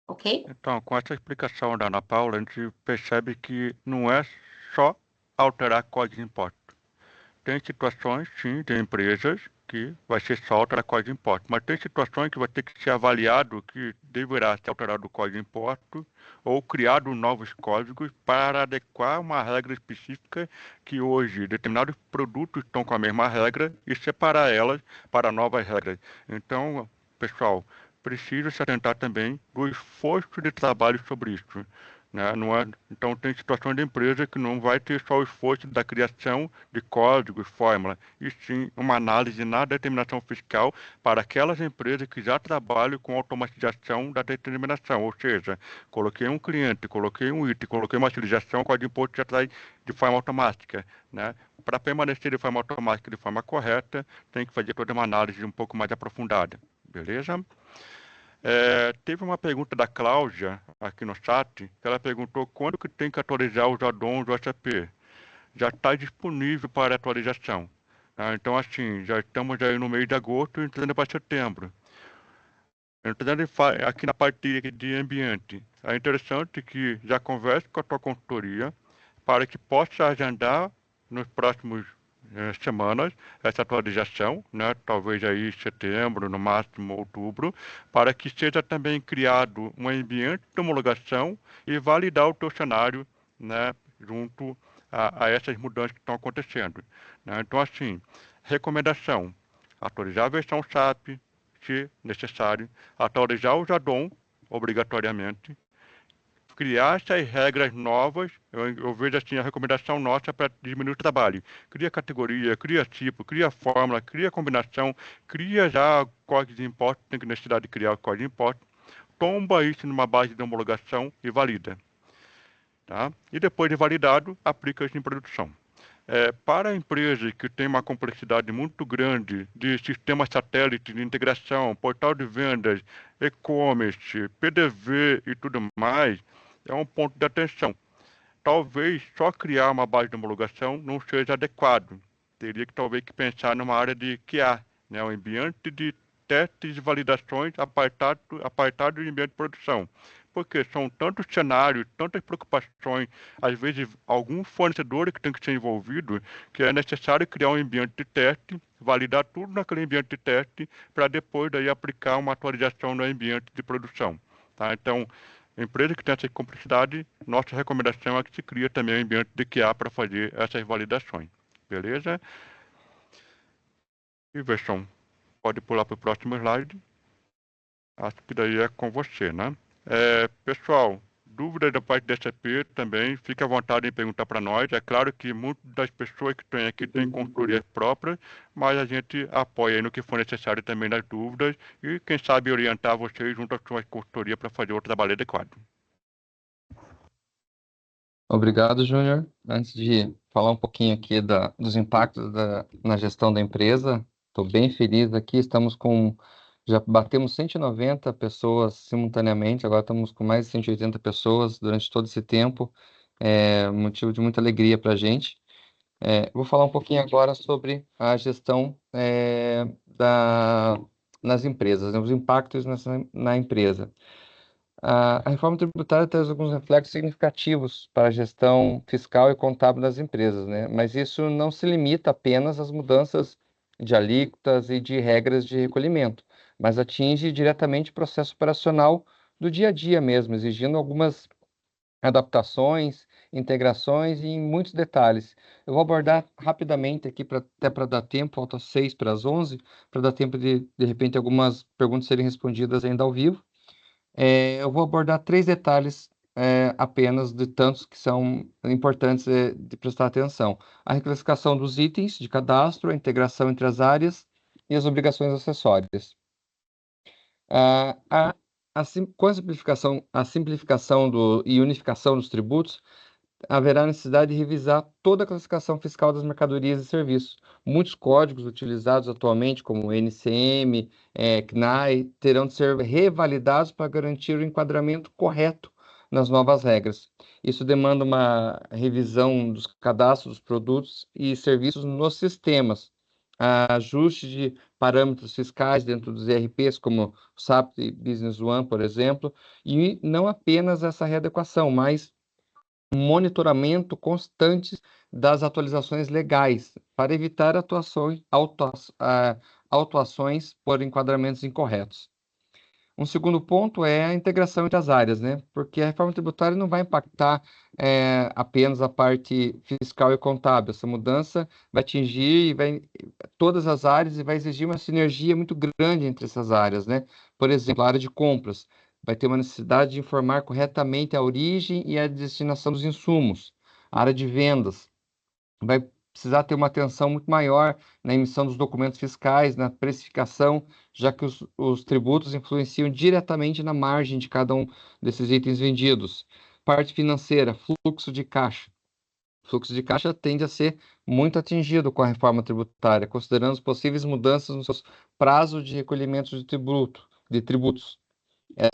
[SPEAKER 2] ok?
[SPEAKER 3] Então, com essa explicação da Ana Paula, a gente percebe que não é só alterar código de imposto. Tem situações, sim, de empresas que vai ser só alterar código de imposto, mas tem situações que vai ter que ser avaliado que deverá ser alterado o código de imposto ou criado novos códigos para adequar uma regra específica que hoje determinados produtos estão com a mesma regra e separar elas para novas regras. Então, pessoal, preciso se atentar também do esforço de trabalho sobre isso. Né? Não é, então, tem situações de empresa que não vai ter só o esforço da criação de códigos, fórmula, e sim uma análise na determinação fiscal para aquelas empresas que já trabalham com automatização da determinação, ou seja, coloquei um cliente, coloquei um item, coloquei uma utilização, o código de imposto já traz de forma automática. Né? Para permanecer de forma automática, de forma correta, tem que fazer toda uma análise um pouco mais aprofundada. Beleza? Teve uma pergunta da Cláudia aqui no chat, que ela perguntou quando que tem que atualizar os addons do SAP. Já está disponível para atualização. Tá? Então, assim, já estamos aí no mês de agosto, entrando para setembro. Entrando aqui na parte de ambiente, é interessante que já converse com a tua consultoria para que possa agendar nos próximos semanas essa atualização, né? Talvez aí setembro, no máximo outubro, para que seja também criado um ambiente de homologação e validar o teu cenário, né? Junto a essas mudanças que estão acontecendo. Né? Então, assim, recomendação, atualizar a versão SAP, se necessário, atualizar os addons, obrigatoriamente, criar essas regras novas, eu vejo assim a recomendação nossa para diminuir o trabalho. Cria categoria, cria tipo, cria fórmula, cria combinação, cria já código de imposto, tem necessidade de criar o código de imposto, tomba isso numa base de homologação e valida. Tá? E depois de validado, aplica isso em produção. Para empresas que têm uma complexidade muito grande de sistema satélite de integração, portal de vendas, e-commerce, PDV e tudo mais, é um ponto de atenção. Talvez só criar uma base de homologação não seja adequado. Teria que talvez que pensar numa área de QA, né, um ambiente de testes e validações apartado do ambiente de produção. Porque são tantos cenários, tantas preocupações, às vezes algum fornecedor que tem que ser envolvido, que é necessário criar um ambiente de teste, validar tudo naquele ambiente de teste, para depois daí aplicar uma atualização no ambiente de produção. Tá? Então, empresa que tem essa complexidade, nossa recomendação é que se cria também um ambiente de QA para fazer essas validações. Beleza? E versão, pode pular para o próximo slide. Acho que daí é com você, né? Pessoal, dúvidas da parte da SAP também, fique à vontade em perguntar para nós. É claro que muitas das pessoas que têm aqui têm consultorias próprias, mas a gente apoia aí no que for necessário também nas dúvidas e, quem sabe, orientar vocês junto à sua consultoria para fazer o trabalho adequado.
[SPEAKER 1] Obrigado, Júnior. Antes de falar um pouquinho aqui dos impactos na gestão da empresa, estou bem feliz aqui. Já batemos 190 pessoas simultaneamente, agora estamos com mais de 180 pessoas durante todo esse tempo. É motivo de muita alegria para a gente. Vou falar um pouquinho agora sobre a gestão nas empresas, né, os impactos na empresa. A reforma tributária traz alguns reflexos significativos para a gestão fiscal e contábil das empresas, né? Mas isso não se limita apenas às mudanças de alíquotas e de regras de recolhimento, mas atinge diretamente o processo operacional do dia a dia mesmo, exigindo algumas adaptações, integrações e em muitos detalhes. Eu vou abordar rapidamente aqui, até para dar tempo, falta 6 para as 11, para dar tempo de repente, algumas perguntas serem respondidas ainda ao vivo. Eu vou abordar 3 detalhes apenas, de tantos que são importantes de prestar atenção. A reclassificação dos itens de cadastro, a integração entre as áreas e as obrigações acessórias. Com a simplificação e unificação dos tributos, haverá necessidade de revisar toda a classificação fiscal das mercadorias e serviços. Muitos códigos utilizados atualmente, como NCM, CNAE, terão de ser revalidados para garantir o enquadramento correto nas novas regras. Isso demanda uma revisão dos cadastros dos produtos e serviços nos sistemas, ajuste de parâmetros fiscais dentro dos ERPs, como o SAP e Business One, por exemplo, e não apenas essa readequação, mas um monitoramento constante das atualizações legais para evitar autuações por enquadramentos incorretos. Um segundo ponto é a integração entre as áreas, né? Porque a reforma tributária não vai impactar apenas a parte fiscal e contábil. Essa mudança vai atingir todas as áreas e vai exigir uma sinergia muito grande entre essas áreas, né? Por exemplo, a área de compras vai ter uma necessidade de informar corretamente a origem e a destinação dos insumos. A área de vendas vai precisar ter uma atenção muito maior na emissão dos documentos fiscais, na precificação, já que os tributos influenciam diretamente na margem de cada um desses itens vendidos. Parte financeira, fluxo de caixa. O fluxo de caixa tende a ser muito atingido com a reforma tributária, considerando as possíveis mudanças nos seus prazos de recolhimento de tributos.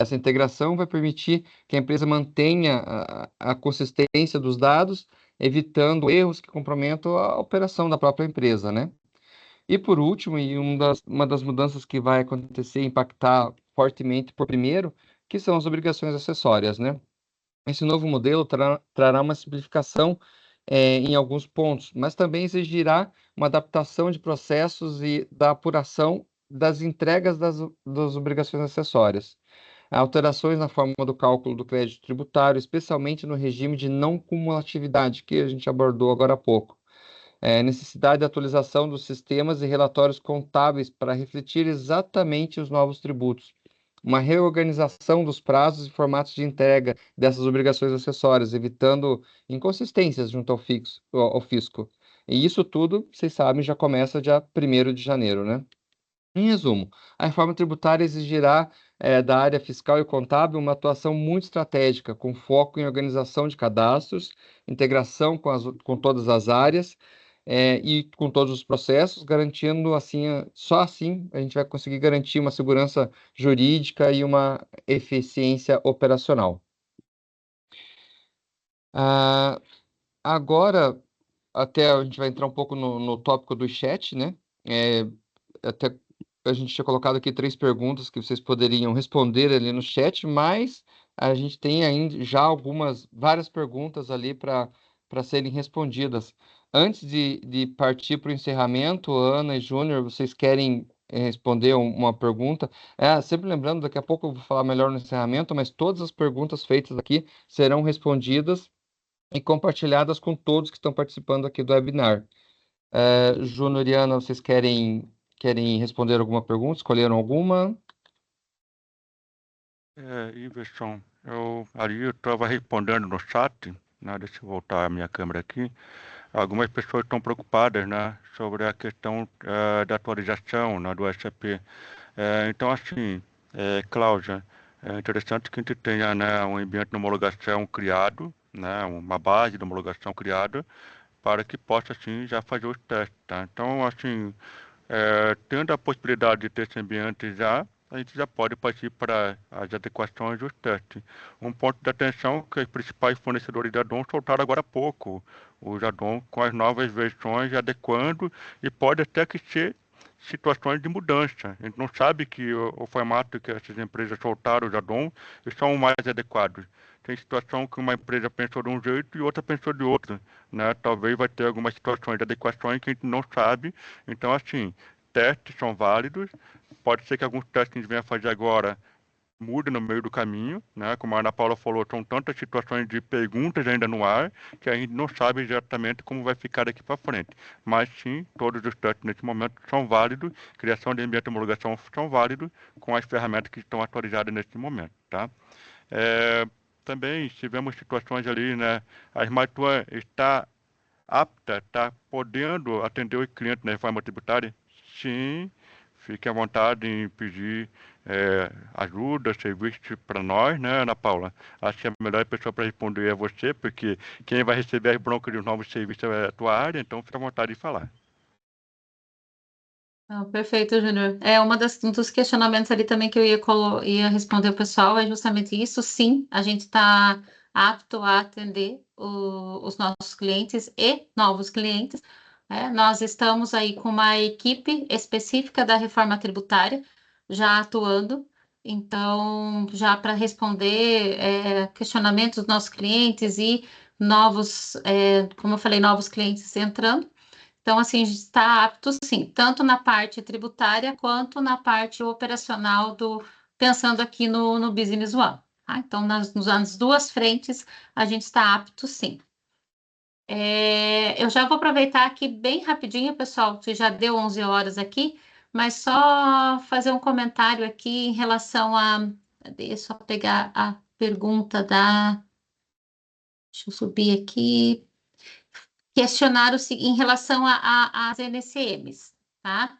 [SPEAKER 1] Essa integração vai permitir que a empresa mantenha a consistência dos dados, evitando erros que comprometam a operação da própria empresa, né? E por último, e uma das mudanças que vai acontecer e impactar fortemente por primeiro, que são as obrigações acessórias, né? Esse novo modelo trará uma simplificação em alguns pontos, mas também exigirá uma adaptação de processos e da apuração das entregas das obrigações acessórias. Alterações na forma do cálculo do crédito tributário, especialmente no regime de não cumulatividade, que a gente abordou agora há pouco. Necessidade de atualização dos sistemas e relatórios contábeis para refletir exatamente os novos tributos. Uma reorganização dos prazos e formatos de entrega dessas obrigações acessórias, evitando inconsistências junto ao fisco. E isso tudo, vocês sabem, já começa dia 1º de janeiro, né? Em resumo, a reforma tributária exigirá da área fiscal e contábil uma atuação muito estratégica, com foco em organização de cadastros, integração com todas as áreas e com todos os processos, garantindo assim, só assim a gente vai conseguir garantir uma segurança jurídica e uma eficiência operacional. Agora, até a gente vai entrar um pouco no tópico do chat, né? Até a gente tinha colocado aqui 3 perguntas que vocês poderiam responder ali no chat, mas a gente tem ainda já várias perguntas ali para serem respondidas. Antes de partir para o encerramento, Ana e Júnior, vocês querem responder uma pergunta? Sempre lembrando, daqui a pouco eu vou falar melhor no encerramento, mas todas as perguntas feitas aqui serão respondidas e compartilhadas com todos que estão participando aqui do webinar. Júnior e Ana, vocês querem responder alguma pergunta? Escolheram alguma?
[SPEAKER 3] Iverson, eu estava respondendo no chat, né? Deixa eu voltar a minha câmera aqui. Algumas pessoas estão preocupadas, né, sobre a questão da atualização, né, do SAP. Então, assim, Cláudia, é interessante que a gente tenha, né, um ambiente de homologação criado, né, uma base de homologação criada, para que possa, assim, já fazer os testes, tá? Então, assim, tendo a possibilidade de ter esse ambiente já, a gente já pode partir para as adequações e os testes. Um ponto de atenção que os principais fornecedores de addon soltaram agora há pouco, o addon com as novas versões adequando, e pode até que ser situações de mudança. A gente não sabe que o formato que essas empresas soltaram os addon são os mais adequados. Tem situação que uma empresa pensou de um jeito e outra pensou de outro, né? Talvez vai ter algumas situações de adequações que a gente não sabe. Então, assim, testes são válidos. Pode ser que alguns testes que a gente venha fazer agora mudem no meio do caminho, né? Como a Ana Paula falou, são tantas situações de perguntas ainda no ar que a gente não sabe exatamente como vai ficar daqui para frente. Mas sim, todos os testes nesse momento são válidos, criação de ambiente de homologação são válidos com as ferramentas que estão atualizadas nesse momento, tá? Também tivemos situações ali, né? A Smart One está apta, está podendo atender os clientes na reforma tributária? Sim, fique à vontade em pedir ajuda, serviço para nós, né, Ana Paula? Acho que a melhor pessoa para responder é você, porque quem vai receber as broncas dos novos serviços é a tua área, então fique à vontade de falar.
[SPEAKER 2] Perfeito, Júnior. Um dos questionamentos ali também que eu ia responder ao pessoal é justamente isso. Sim, a gente está apto a atender os nossos clientes e novos clientes. Nós estamos aí com uma equipe específica da reforma tributária já atuando, então, já para responder questionamentos dos nossos clientes e novos, como eu falei, novos clientes entrando. Então, assim, a gente está apto, sim, tanto na parte tributária quanto na parte operacional pensando aqui no Business One. Tá? Então, nas duas frentes, a gente está apto, sim. Eu já vou aproveitar aqui bem rapidinho, pessoal, que já deu 11 horas aqui, mas só fazer um comentário aqui em relação a... Deixa eu só pegar a pergunta da... Deixa eu subir aqui. Questionar em relação às NCMs, tá?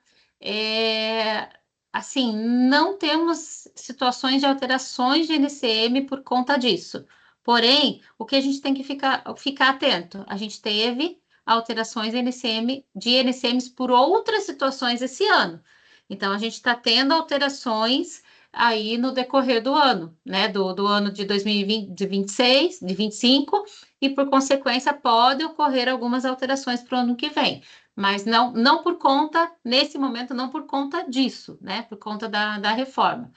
[SPEAKER 2] Assim, não temos situações de alterações de NCM por conta disso. Porém, o que a gente tem que ficar atento? A gente teve alterações de NCMs por outras situações esse ano. Então, a gente está tendo alterações aí no decorrer do ano, né? Do ano de 2020, de 26, de 25, e por consequência pode ocorrer algumas alterações para o ano que vem. Mas não por conta, nesse momento, não por conta disso, né? Por conta da reforma.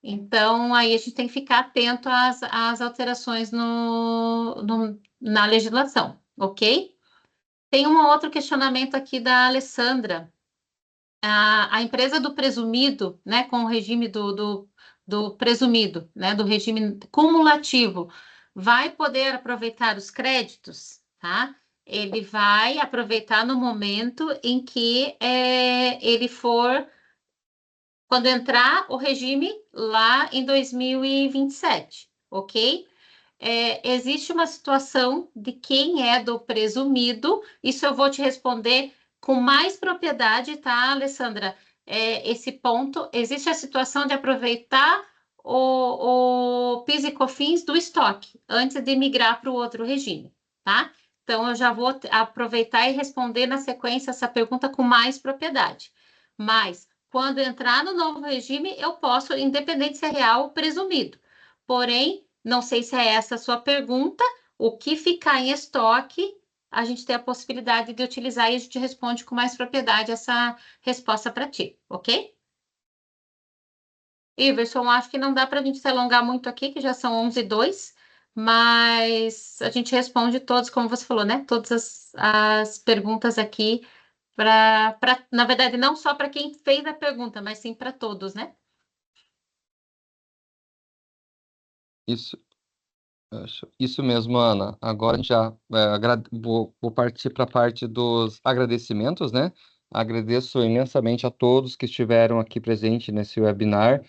[SPEAKER 2] Então, aí a gente tem que ficar atento às alterações na legislação, ok? Tem um outro questionamento aqui da Alessandra. A empresa do presumido, né? Com o regime do presumido, né? Do regime cumulativo, vai poder aproveitar os créditos, tá? Ele vai aproveitar no momento em que ele for, quando entrar o regime lá em 2027, ok? Existe uma situação de quem é do presumido, isso eu vou te responder com mais propriedade, tá, Alessandra? Esse ponto, existe a situação de aproveitar o PIS e COFINS do estoque, antes de migrar para o outro regime, tá? Então, eu já vou aproveitar e responder na sequência essa pergunta com mais propriedade. Mas, quando entrar no novo regime, eu posso, independente se é real ou presumido. Porém, não sei se é essa a sua pergunta, o que ficar em estoque, a gente tem a possibilidade de utilizar e a gente responde com mais propriedade essa resposta para ti, ok? Iverson, acho que não dá para a gente se alongar muito aqui, que já são 11h02, mas a gente responde todos, como você falou, né? Todas as perguntas aqui, na verdade, não só para quem fez a pergunta, mas sim para todos, né?
[SPEAKER 1] Isso mesmo, Ana. Agora a gente já vou partir para a parte dos agradecimentos, né? Agradeço imensamente a todos que estiveram aqui presentes nesse webinar.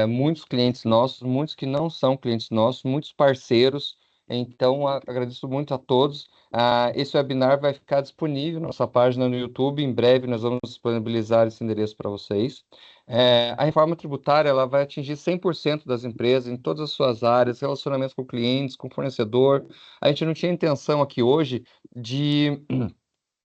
[SPEAKER 1] Muitos clientes nossos, muitos que não são clientes nossos, muitos parceiros. Então, agradeço muito a todos. Esse webinar vai ficar disponível na nossa página no YouTube. Em breve nós vamos disponibilizar esse endereço para vocês. A reforma tributária ela vai atingir 100% das empresas em todas as suas áreas, relacionamentos com clientes, com fornecedor. A gente não tinha intenção aqui hoje de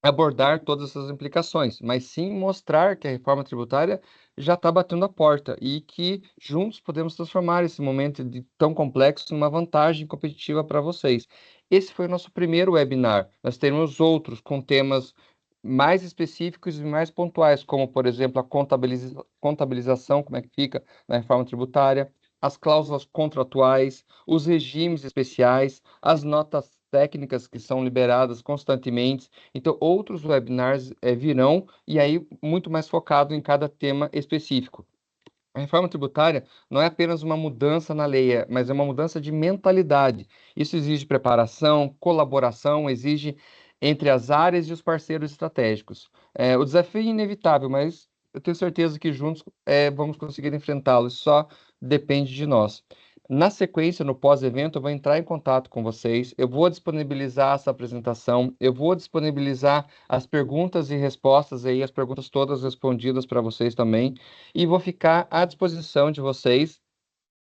[SPEAKER 1] abordar todas essas implicações, mas sim mostrar que a reforma tributária já está batendo a porta e que juntos podemos transformar esse momento tão complexo numa vantagem competitiva para vocês. Esse foi o nosso primeiro webinar. Nós teremos outros com temas mais específicos e mais pontuais, como, por exemplo, a contabilização, como é que fica na reforma tributária, as cláusulas contratuais, os regimes especiais, as notas técnicas que são liberadas constantemente. Então, outros webinars virão e aí muito mais focado em cada tema específico. A reforma tributária não é apenas uma mudança na lei, mas é uma mudança de mentalidade. Isso exige preparação, colaboração, exige entre as áreas e os parceiros estratégicos. O desafio é inevitável, mas eu tenho certeza que juntos vamos conseguir enfrentá-lo. Isso só depende de nós. Na sequência, no pós-evento, eu vou entrar em contato com vocês, eu vou disponibilizar essa apresentação, eu vou disponibilizar as perguntas e respostas aí, as perguntas todas respondidas para vocês também, e vou ficar à disposição de vocês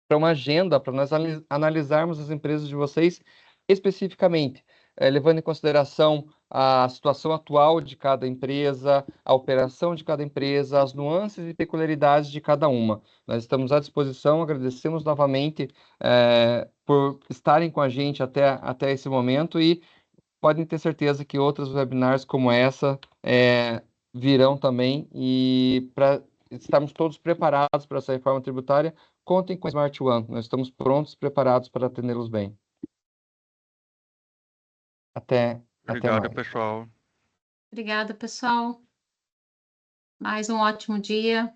[SPEAKER 1] para uma agenda, para nós analisarmos as empresas de vocês especificamente, levando em consideração a situação atual de cada empresa, a operação de cada empresa, as nuances e peculiaridades de cada uma. Nós estamos à disposição, agradecemos novamente por estarem com a gente até esse momento e podem ter certeza que outros webinars como essa virão também. E para estarmos todos preparados para essa reforma tributária, contem com a Smart One. Nós estamos prontos, preparados para atendê-los bem. Até
[SPEAKER 3] Obrigado,
[SPEAKER 1] mais.
[SPEAKER 3] pessoal.
[SPEAKER 2] Obrigada, pessoal. Mais um ótimo dia.